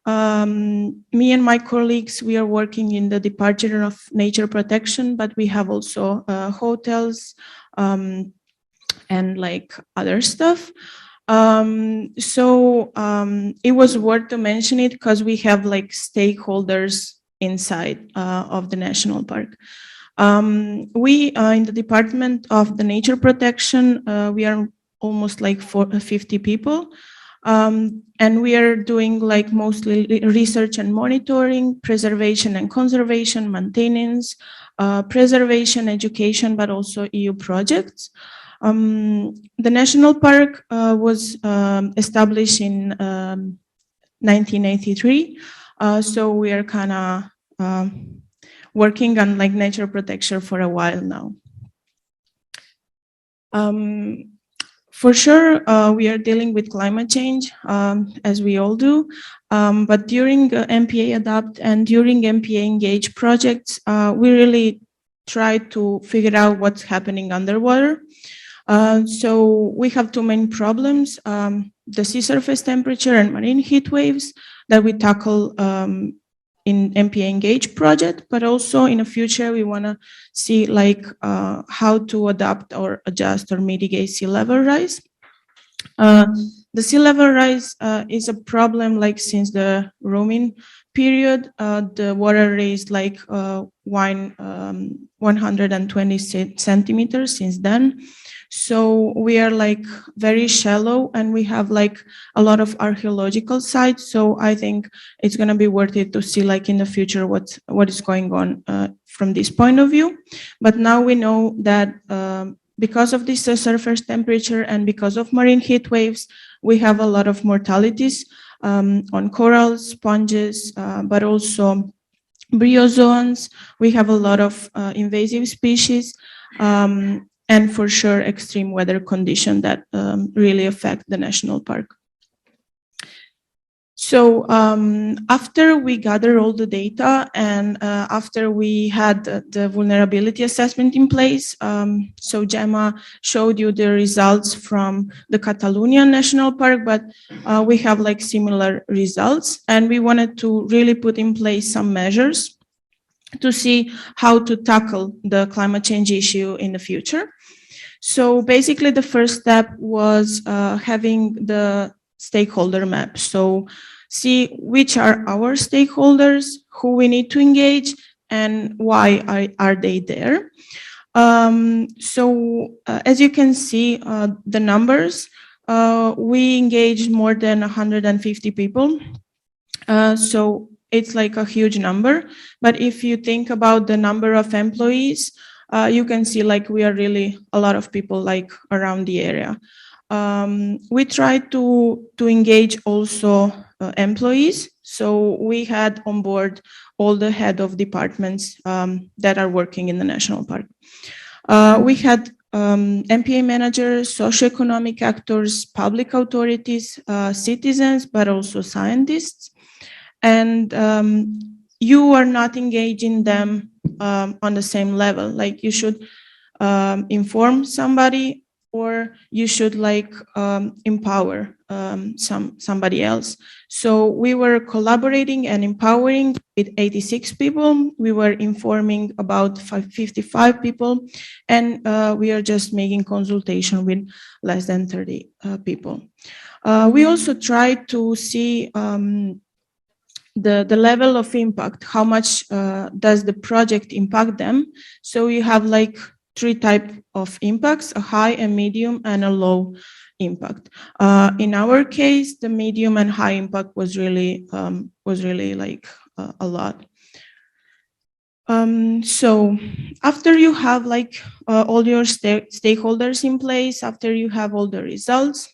[SPEAKER 6] Me and my colleagues, we are working in the Department of Nature Protection, but we have also hotels and like other stuff. It was worth to mention it because we have like stakeholders inside of the national park. We in the Department of the Nature Protection, we are almost like 50 people. And we are doing like mostly research and monitoring, preservation and conservation, maintenance, preservation, education, but also EU projects. The national park was established in 1983, so we are kind of working on like nature protection for a while now. For sure, we are dealing with climate change, as we all do, but during MPA Adapt and during MPA Engage projects, we really try to figure out what's happening underwater. So we have 2 main problems, the sea surface temperature and marine heat waves that we tackle in MPA Engage project, but also in the future, we want to see like how to adapt or adjust or mitigate sea level rise. The sea level rise is a problem like since the Roman period. The water raised like 120 centimeters since then. So we are like very shallow and we have like a lot of archaeological sites. So I think it's going to be worth it to see like in the future what is going on from this point of view. But now we know that because of this surface temperature and because of marine heat waves, we have a lot of mortalities on corals, sponges, but also bryozoans. We have a lot of invasive species. And for sure, extreme weather conditions that really affect the national park. So after we gather all the data and after we had the vulnerability assessment in place, so Gemma showed you the results from the Catalunya National Park, but we have like similar results, and we wanted to really put in place some measures to see how to tackle the climate change issue in the future. So basically the first step was having the stakeholder map. So see which are our stakeholders, who we need to engage, and why are they there. As you can see, the numbers, we engaged more than 150 people. So it's like a huge number, but if you think about the number of employees, you can see like we are really a lot of people like around the area. We try to engage also employees. So we had on board all the head of departments that are working in the national park. We had MPA managers, socioeconomic actors, public authorities, citizens, but also scientists. And you are not engaging them on the same level. Like you should inform somebody, or you should like empower somebody else. So we were collaborating and empowering with 86 people. We were informing about 55 people, and we are just making consultation with less than 30 people. We also tried to see the level of impact, how much does the project impact them. So you have like 3 types of impacts: a high, a medium, and a low impact. In our case, the medium and high impact was really like a lot. So after you have like all your stakeholders in place, after you have all the results,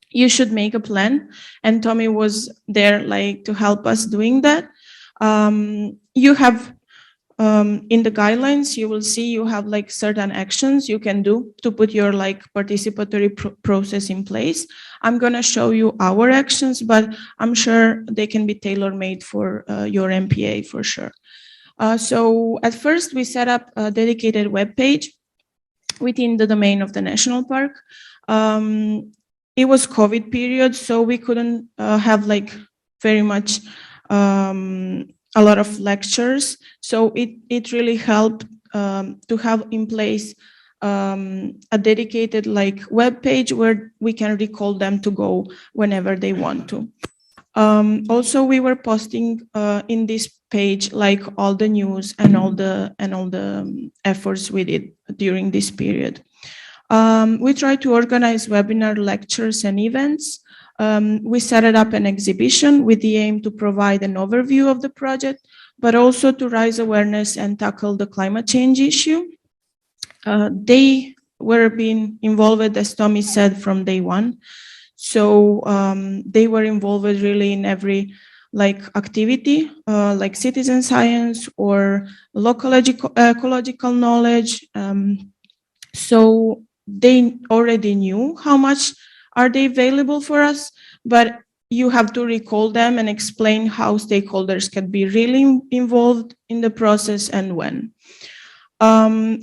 [SPEAKER 6] you should make a plan. And Tommy was there like to help us doing that. You have in the guidelines, you will see you have like certain actions you can do to put your like participatory process in place. I'm gonna show you our actions, but I'm sure they can be tailor-made for your MPA for sure. So at first we set up a dedicated web page within the domain of the national park. It was COVID period, so we couldn't have like very much a lot of lectures. So it really helped to have in place a dedicated like web page where we can recall them to go whenever they want to. Also, we were posting in this page like all the news and all the efforts we did during this period. We tried to organize webinar lectures and events. We set up an exhibition with the aim to provide an overview of the project, but also to raise awareness and tackle the climate change issue. They were being involved, as Tommy said, from day one. So they were involved really in every like activity, like citizen science or local ecological knowledge. So they already knew how much are they available for us, but you have to recall them and explain how stakeholders can be really involved in the process and when.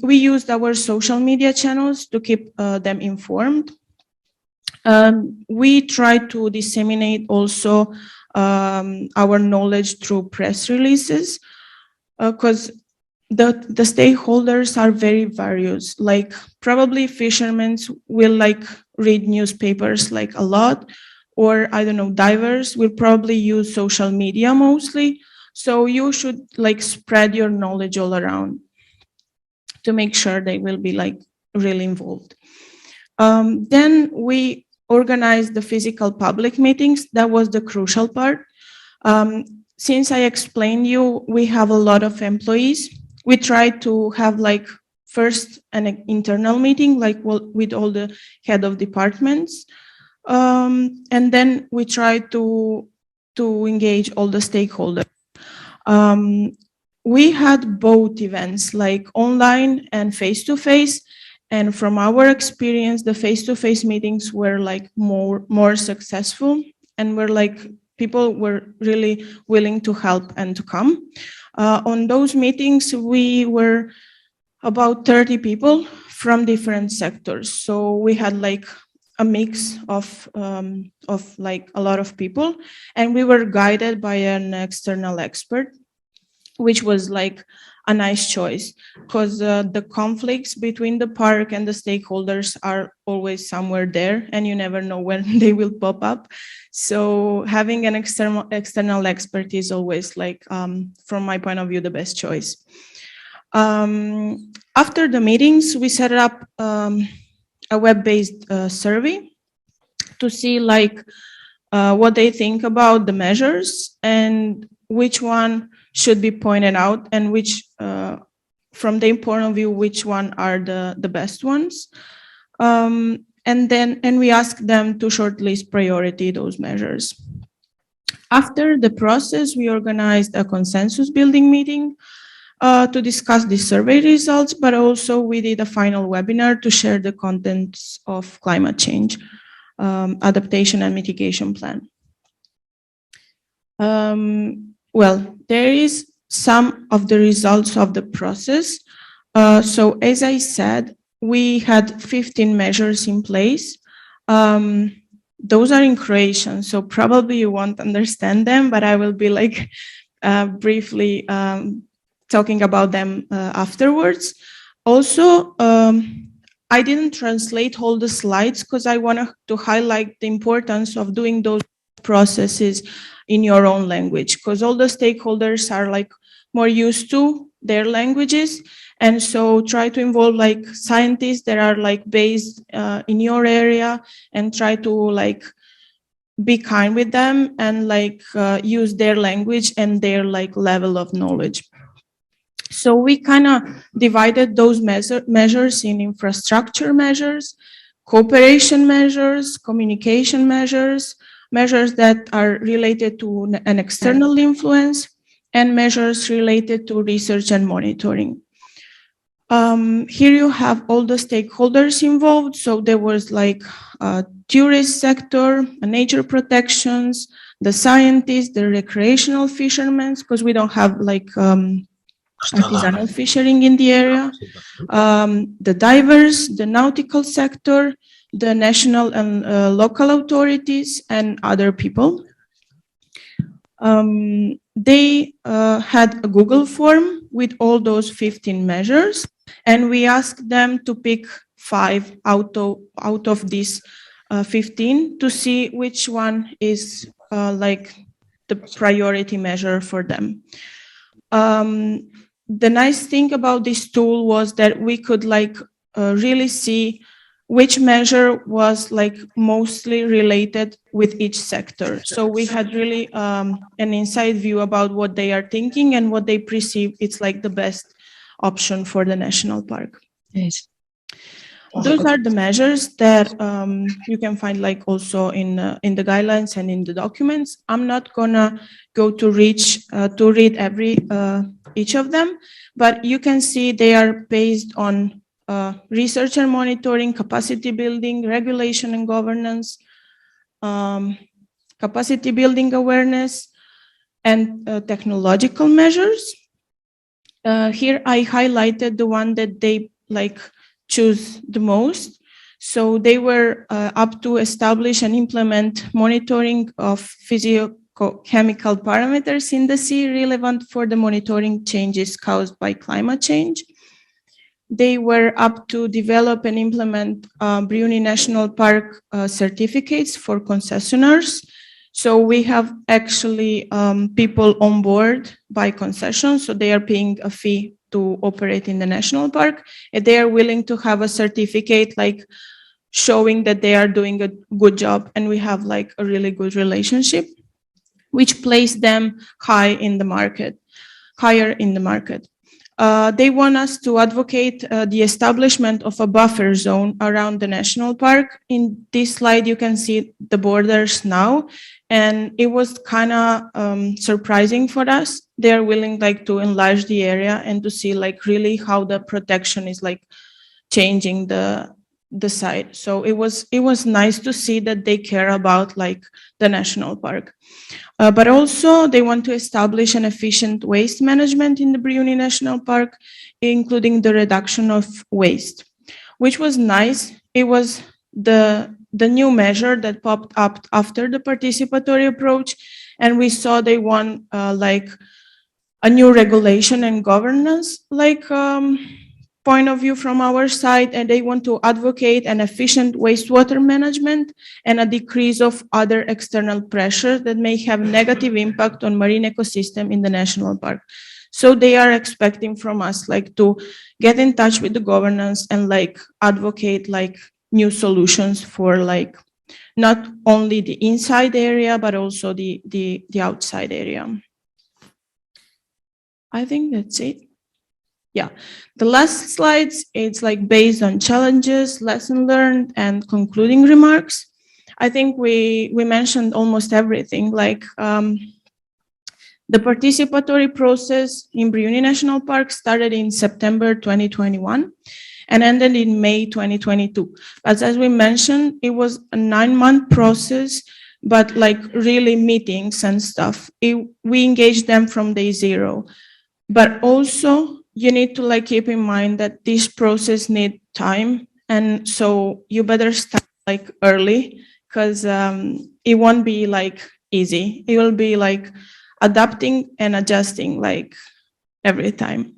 [SPEAKER 6] We used our social media channels to keep them informed. We try to disseminate also our knowledge through press releases, because the stakeholders are very various. Like probably fishermen will like read newspapers like a lot, or I don't know, divers will probably use social media mostly. So you should like spread your knowledge all around to make sure they will be like really involved. Then we organized the physical public meetings. That was the crucial part. Since I explained you, we have a lot of employees. We try to have like first an internal meeting, like with all the head of departments. And then we try to engage all the stakeholders. We had both events, like online and face-to-face. And from our experience, the face-to-face meetings were like more successful, and were like people were really willing to help and to come. On those meetings, we were about 30 people from different sectors. So we had like a mix of like a lot of people, and we were guided by an external expert, which was like a nice choice, because the conflicts between the park and the stakeholders are always somewhere there, and you never know when they will pop up. So having an external expert is always like, from my point of view, the best choice. After the meetings, we set up a web-based survey to see like what they think about the measures and which one should be pointed out, and which, from their point of view, which one are the best ones. And we ask them to shortlist priority those measures. After the process, we organized a consensus building meeting to discuss the survey results, but also we did a final webinar to share the contents of climate change, adaptation and mitigation plan. Well, there is some of the results of the process. So as I said, we had 15 measures in place. Those are in Croatian, so probably you won't understand them, but I will be like briefly talking about them afterwards. Also, I didn't translate all the slides because I wanted to highlight the importance of doing those processes in your own language, because all the stakeholders are like more used to their languages. And so try to involve like scientists that are like based in your area, and try to like be kind with them and like use their language and their like level of knowledge. So we kind of divided those measures in infrastructure measures, cooperation measures, communication measures, measures that are related to an external influence, and measures related to research and monitoring. Here you have all the stakeholders involved. So there was like tourist sector, nature protections, the scientists, the recreational fishermen, because we don't have like artisanal fishing in the area, the divers, the nautical sector, the national and local authorities, and other people. They had a Google form with all those 15 measures, and we asked them to pick 5 out of these 15 to see which one is like the priority measure for them. The nice thing about this tool was that we could like really see which measure was like mostly related with each sector. So we had really an inside view about what they are thinking and what they perceive it's like the best option for the national park.
[SPEAKER 7] Yes.
[SPEAKER 6] Those are the measures that you can find like also in the guidelines and in the documents. I'm not gonna go to read every each of them, but you can see they are based on research and monitoring, capacity building, regulation and governance, capacity building awareness, and technological measures. Here I highlighted the one that they like choose the most. So they were up to establish and implement monitoring of physicochemical parameters in the sea relevant for the monitoring changes caused by climate change. They were up to develop and implement Brijuni National Park certificates for concessionaires. So we have actually people on board by concession, so they are paying a fee to operate in the national park, and they are willing to have a certificate like showing that they are doing a good job, and we have like a really good relationship, which placed them higher in the market. They want us to advocate the establishment of a buffer zone around the national park. In this slide, you can see the borders now, and it was kind of surprising for us. They are willing like to enlarge the area and to see like really how the protection is like changing the site. So it was nice to see that they care about like the national park. But also they want to establish an efficient waste management in the Brijuni National Park, including the reduction of waste, which was nice. It was the new measure that popped up after the participatory approach, and we saw they want like a new regulation and governance like point of view from our side, and they want to advocate an efficient wastewater management and a decrease of other external pressures that may have negative impact on marine ecosystem in the national park. So they are expecting from us like to get in touch with the governance and like advocate like new solutions for like not only the inside area but also the outside area. I think that's it. Yeah, the last slides, it's like based on challenges, lesson learned, and concluding remarks. I think we mentioned almost everything, like the participatory process in Brijuni National Park started in September 2021 and ended in May 2022. But as we mentioned, it was a 9-month process, but like really meetings and stuff. We engaged them from day 0. But also, you need to like keep in mind that this process needs time, and so you better start like early, because it won't be like easy. It will be like adapting and adjusting like every time.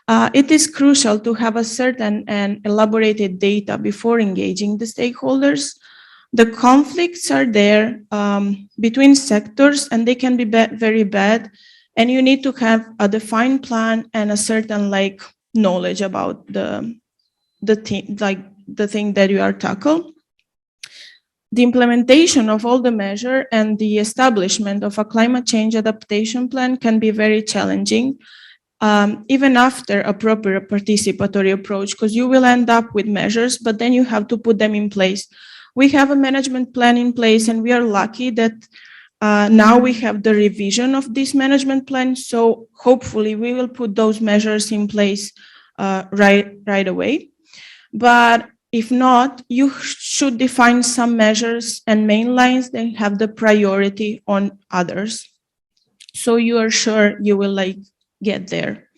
[SPEAKER 6] It is crucial to have a certain and elaborated data before engaging the stakeholders. The conflicts are there between sectors, and they can be very bad. And you need to have a defined plan and a certain like knowledge about the thing that you are tackling. The implementation of all the measure and the establishment of a climate change adaptation plan can be very challenging. even after a proper participatory approach, because you will end up with measures, but then you have to put them in place. We have a management plan in place, and we are lucky that now we have the revision of this management plan. So hopefully we will put those measures in place right away. But if not, you should define some measures and main lines that have the priority on others, so you are sure you will get there.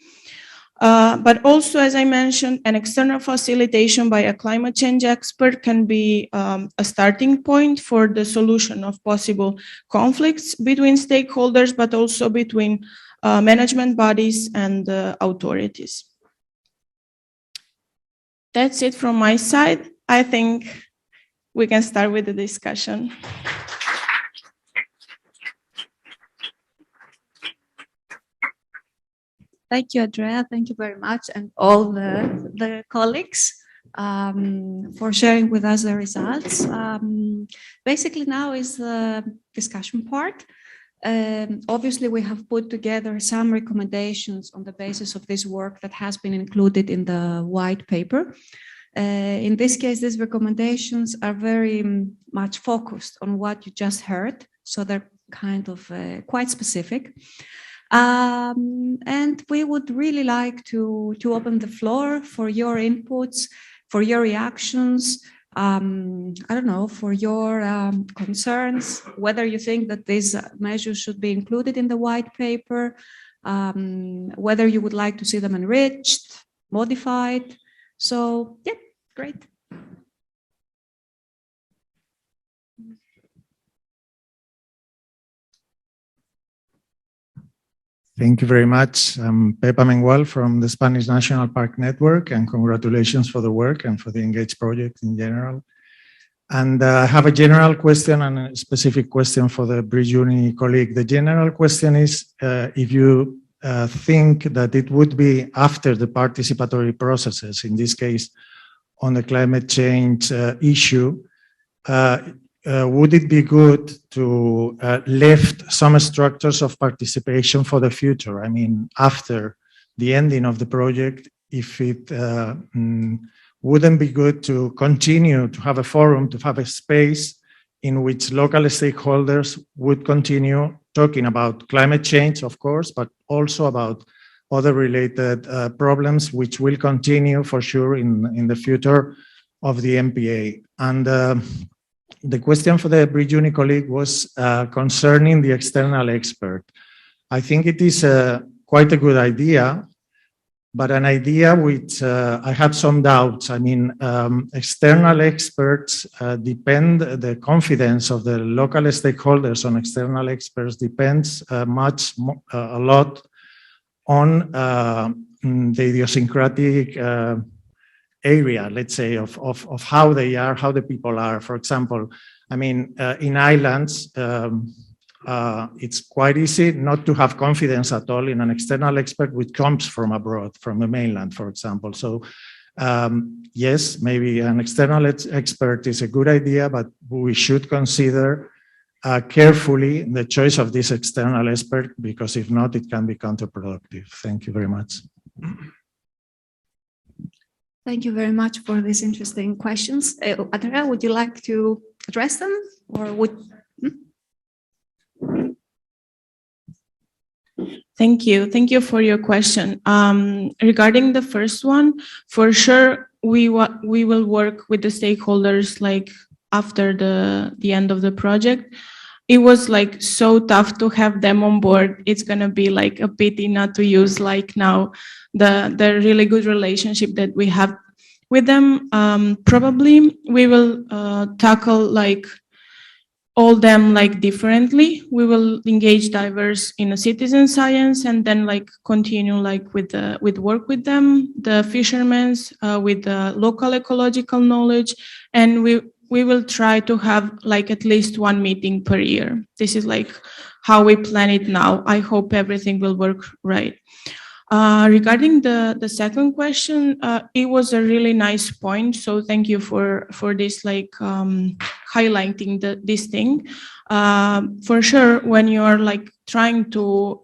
[SPEAKER 6] But also, as I mentioned, an external facilitation by a climate change expert can be a starting point for the solution of possible conflicts between stakeholders, but also between management bodies and authorities. That's it from my side. I think we can start with the discussion.
[SPEAKER 2] Thank you, Andrea. Thank you very much, and all the colleagues for sharing with us the results. Basically, now is the discussion part. Obviously, we have put together some recommendations on the basis of this work that has been included in the white paper. In this case, these recommendations are very much focused on what you just heard, so they're kind of quite specific. And we would really like to open the floor for your inputs, for your reactions, I don't know, for your concerns, whether you think that these measures should be included in the white paper, whether you would like to see them enriched, modified. So, yeah, great.
[SPEAKER 7] Thank you very much. I'm Pepa Mengual from the Spanish National Park Network, and congratulations for the work and for the Engage project in general. And I have a general question and a specific question for the Brijuni colleague. The general question is if you think that it would be after the participatory processes, in this case, on the climate change issue, would it be good to lift some structures of participation for the future? I mean, after the ending of the project, if it wouldn't be good to continue to have a forum, to have a space in which local stakeholders would continue talking about climate change, of course, but also about other related problems, which will continue for sure in the future of the MPA. And the question for the Brijuni colleague was concerning the external expert. I think it is quite a good idea, but an idea which I have some doubts. I mean, external experts the confidence of the local stakeholders on external experts depends a lot on the idiosyncratic area, let's say, of how they are, how the people are. For example, I mean, in islands, it's quite easy not to have confidence at all in an external expert which comes from abroad, from the mainland, for example. So yes, maybe an external expert is a good idea, but we should consider carefully the choice of this external expert, because if not, it can be counterproductive. Thank you very much.
[SPEAKER 2] Thank you very much for these interesting questions. Andrea, would you like to address them, or would?
[SPEAKER 6] Thank you for your question. Regarding the first one, for sure, we will work with the stakeholders like after the end of the project. It was like so tough to have them on board. It's gonna be like a pity not to use like now the really good relationship that we have with them. Probably we will tackle like all them like differently. We will engage divers in a citizen science, and then like continue like with work with them, the fishermen, with the local ecological knowledge, and we will try to have like at least one meeting per year. This is like how we plan it now. I hope everything will work right. Regarding the second question, it was a really nice point. So thank you for this like highlighting this thing. For sure, when you are like trying to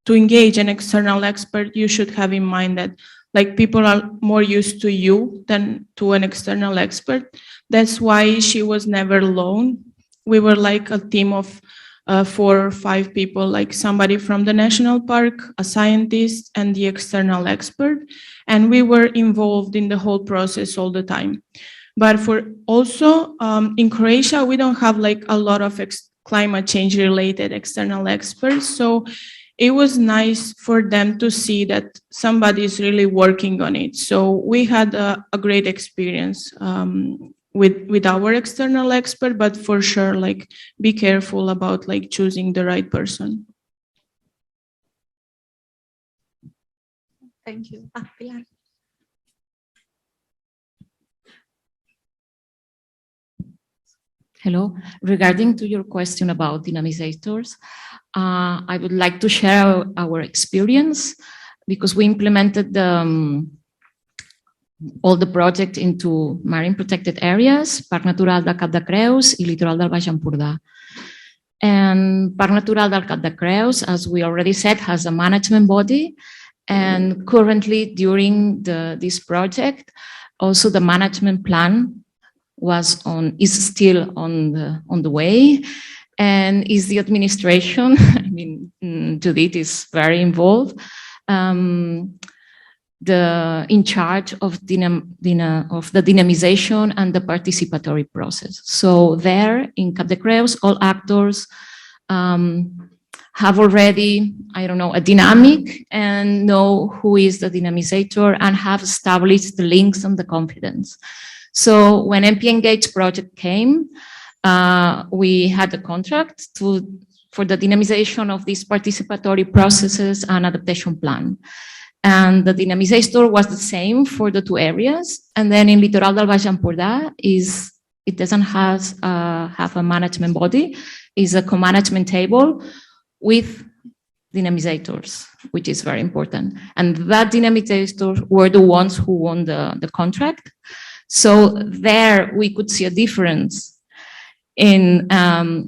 [SPEAKER 6] to engage an external expert, you should have in mind that like people are more used to you than to an external expert. That's why she was never alone. We were like a team of 4 or 5 people, like somebody from the national park, a scientist, and the external expert. And we were involved in the whole process all the time. But for also in Croatia, we don't have like a lot of climate change related external experts. So it was nice for them to see that somebody is really working on it. So we had a great experience with our external expert, but for sure, like be careful about like choosing the right person.
[SPEAKER 2] Thank you. Pilar.
[SPEAKER 8] Hello. Regarding to your question about dynamizators, I would like to share our experience because we implemented all the project into marine protected areas, Parc Natural del Cap de Creus and Litoral del Baix Empordà. And Parc Natural del Cap de Creus, as we already said, has a management body. And currently during this project, also the management plan is still on the way, and is the administration. I mean, Judith is very involved. In charge of the dynamization and the participatory process. So there in Cap de Creus, all actors have already, I don't know, a dynamic and know who is the dynamizator and have established the links and the confidence. So when MPA Engage project came, we had a contract for the dynamization of these participatory processes and adaptation plan. And the dynamizator was the same for the 2 areas. And then in Litoral del Baix Empordà, it doesn't have a management body, is a co-management table with dynamizators, which is very important. And that dynamizators were the ones who won the contract. So there we could see a difference in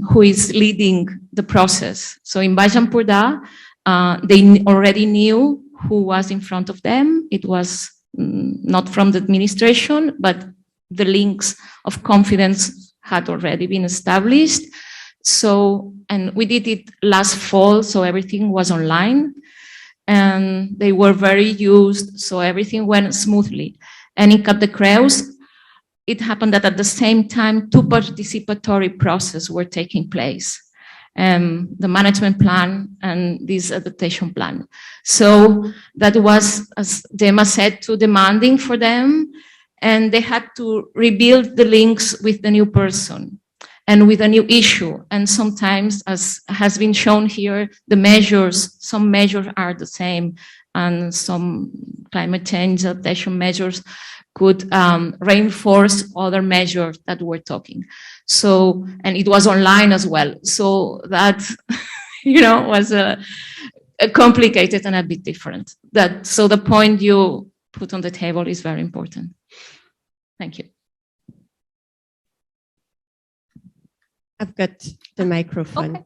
[SPEAKER 8] who is leading the process. So in Baix Empordà, they already knew who was in front of them. It was not from the administration, but the links of confidence had already been established. So, and we did it last fall, so everything was online and they were very used, so everything went smoothly. And in Cap de Creus, it happened that at the same time, 2 participatory processes were taking place. The management plan and this adaptation plan. So that was, as Gemma said, too demanding for them, and they had to rebuild the links with the new person and with a new issue. And sometimes, as has been shown here, some measures are the same, and some climate change adaptation measures could reinforce other measures that we're talking. So, and it was online as well. So that, was complicated and a bit different. So the point you put on the table is very important. Thank you.
[SPEAKER 9] I've got the microphone. Okay.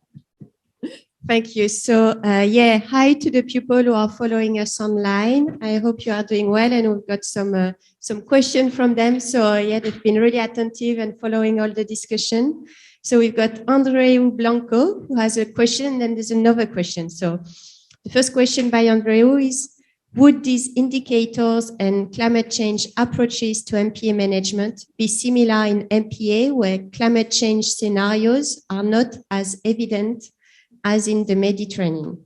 [SPEAKER 9] Thank you. So, hi to the people who are following us online. I hope you are doing well, and we've got some questions from them. So, they've been really attentive and following all the discussion. So, we've got Andrea Blanco who has a question, and then there's another question. So, the first question by Andrea is, would these indicators and climate change approaches to MPA management be similar in MPA, where climate change scenarios are not as evident as in the Mediterranean?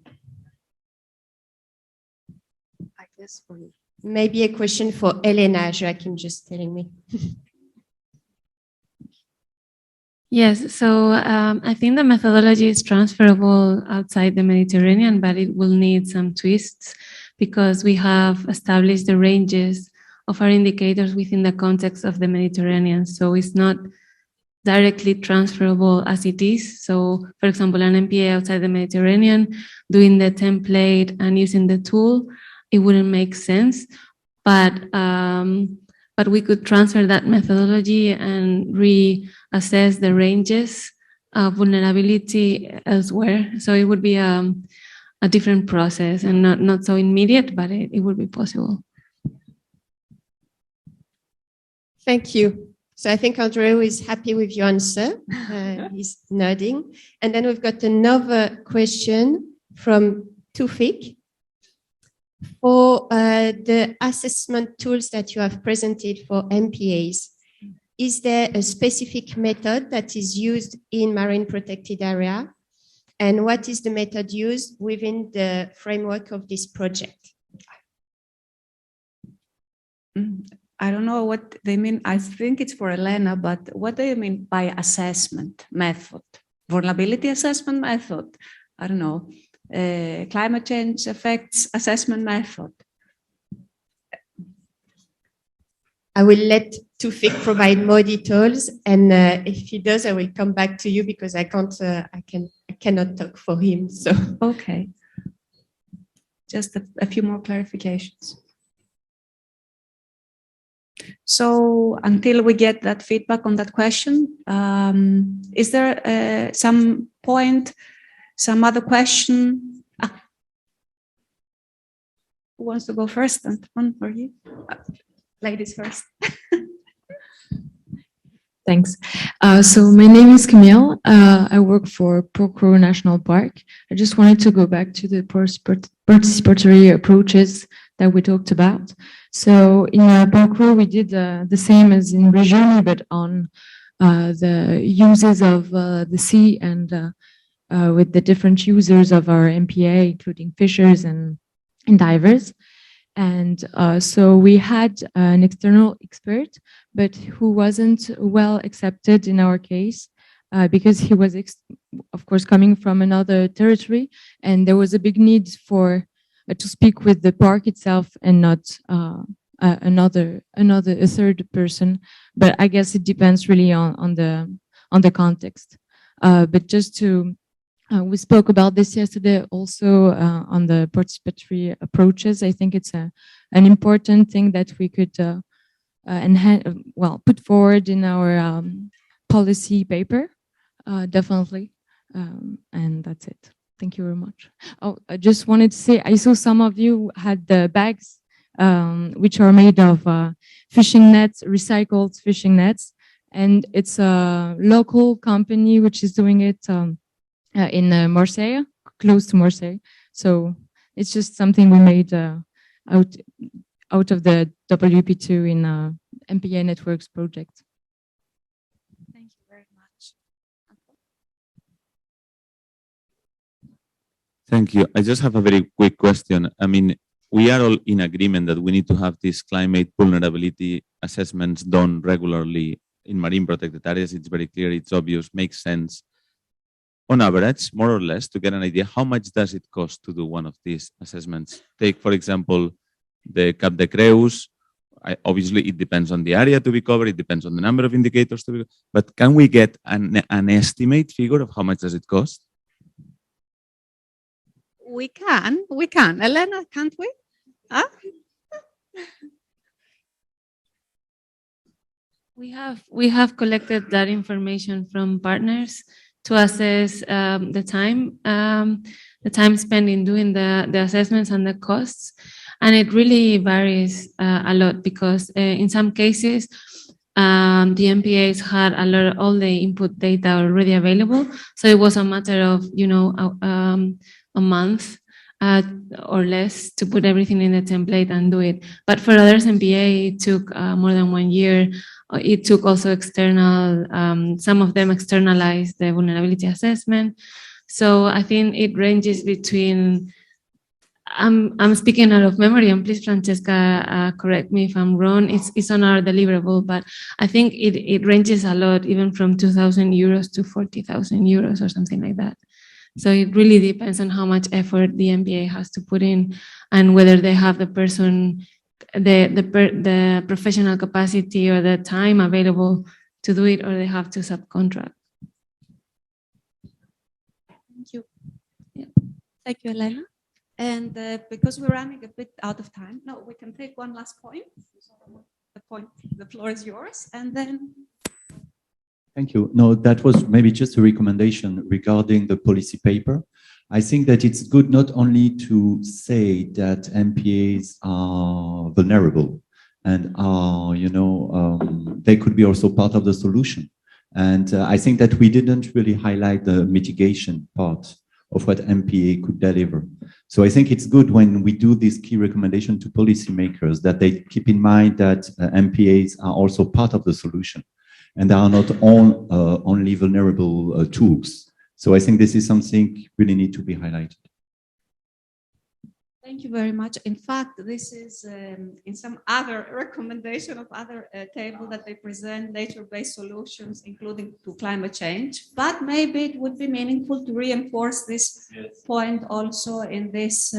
[SPEAKER 9] I guess maybe a question for Elena, Joachim just telling me.
[SPEAKER 4] Yes, so I think the methodology is transferable outside the Mediterranean, but it will need some twists because we have established the ranges of our indicators within the context of the Mediterranean. So it's not directly transferable as it is. So, for example, an MPA outside the Mediterranean, doing the template and using the tool, it wouldn't make sense. But we could transfer that methodology and reassess the ranges of vulnerability elsewhere. So it would be a a different process and not so immediate, but it would be possible.
[SPEAKER 9] Thank you. So I think Andrea is happy with your answer. He's nodding. And then we've got another question from Tufik. For the assessment tools that you have presented for MPAs, is there a specific method that is used in marine protected area? And what is the method used within the framework of this project?
[SPEAKER 2] I don't know what they mean. I think it's for Elena, but what do you mean by assessment method? Vulnerability assessment method? I don't know. Climate change effects assessment method?
[SPEAKER 9] I will let Tufik provide more details, and if he does, I will come back to you because I cannot talk for him. So
[SPEAKER 2] okay, just a few more clarifications. So until we get that feedback on that question, is there some point, some other question? Who wants to go first? And one for you. Ladies first.
[SPEAKER 10] Thanks. So my name is Camille. I work for Creus National Park. I just wanted to go back to the participatory approaches that we talked about. So in Creus, we did the same as in Brijuni, but on the uses of the sea and with the different users of our MPA, including fishers and divers. And so we had an external expert, but who wasn't well accepted in our case because he was, of course, coming from another territory, and there was a big need for to speak with the park itself and not a third person. But I guess it depends really on the context. But just to we spoke about this yesterday also on the participatory approaches. I think it's an important thing that we could put forward in our policy paper, definitely. And that's it. Thank you very much. Oh, I just wanted to say, I saw some of you had the bags, which are made of fishing nets, recycled fishing nets. And it's a local company which is doing it in Marseille, close to Marseille. So it's just something we made out of the WP2 in MPA Networks project.
[SPEAKER 2] Thank you very much.
[SPEAKER 11] Thank you. I just have a very quick question. I mean, we are all in agreement that we need to have these climate vulnerability assessments done regularly in marine protected areas. It's very clear, it's obvious, makes sense. On average, more or less, to get an idea, how much does it cost to do one of these assessments? Take, for example, the Cap de Creus. Obviously, it depends on the area to be covered. It depends on the number of indicators to be covered. But can we get an estimate figure of how much does it cost?
[SPEAKER 2] We can. Elena, can't we? Huh?
[SPEAKER 4] We have collected that information from partners to assess the time spent in doing the assessments and the costs. And it really varies a lot because in some cases, the MPAs had all the input data already available. So it was a matter of, a month or less to put everything in the template and do it. But for others, MPA, it took more than 1 year. It took also external, some of them externalized the vulnerability assessment. So I think it ranges between, I'm speaking out of memory, and please, Francesca, correct me if I'm wrong. It's on our deliverable, but I think it ranges a lot, even from 2,000 euros to 40,000 euros or something like that. So it really depends on how much effort the MPA has to put in and whether they have the person, the professional capacity or the time available to do it, or they have to subcontract.
[SPEAKER 2] Thank you. Yeah. Thank you, Elena. And because we're running a bit out of time, no, we can take one last point. The floor is yours, and then.
[SPEAKER 12] Thank you. No, that was maybe just a recommendation regarding the policy paper. I think that it's good not only to say that MPAs are vulnerable and are, they could be also part of the solution. And I think that we didn't really highlight the mitigation part of what MPA could deliver. So I think it's good when we do this key recommendation to policymakers that they keep in mind that MPAs are also part of the solution and they are not all only vulnerable tools. So I think this is something really need to be highlighted.
[SPEAKER 2] Thank you very much. In fact, this is in some other recommendation of other table that they present nature-based solutions, including to climate change. But maybe it would be meaningful to reinforce this point also in this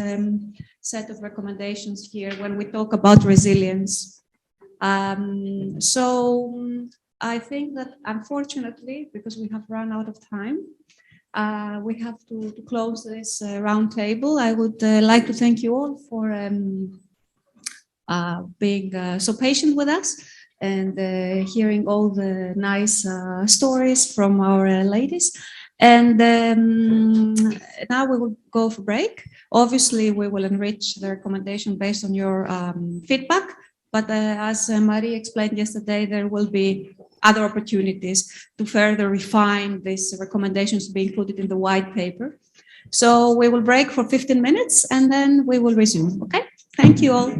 [SPEAKER 2] set of recommendations here when we talk about resilience. So I think that unfortunately, because we have run out of time, we have to close this roundtable. I would like to thank you all for being so patient with us and hearing all the nice stories from our ladies. And now we will go for break. Obviously, we will enrich the recommendation based on your feedback. But as Marie explained yesterday, there will be other opportunities to further refine these recommendations to be included in the white paper. So we will break for 15 minutes and then we will resume. Okay, thank you all.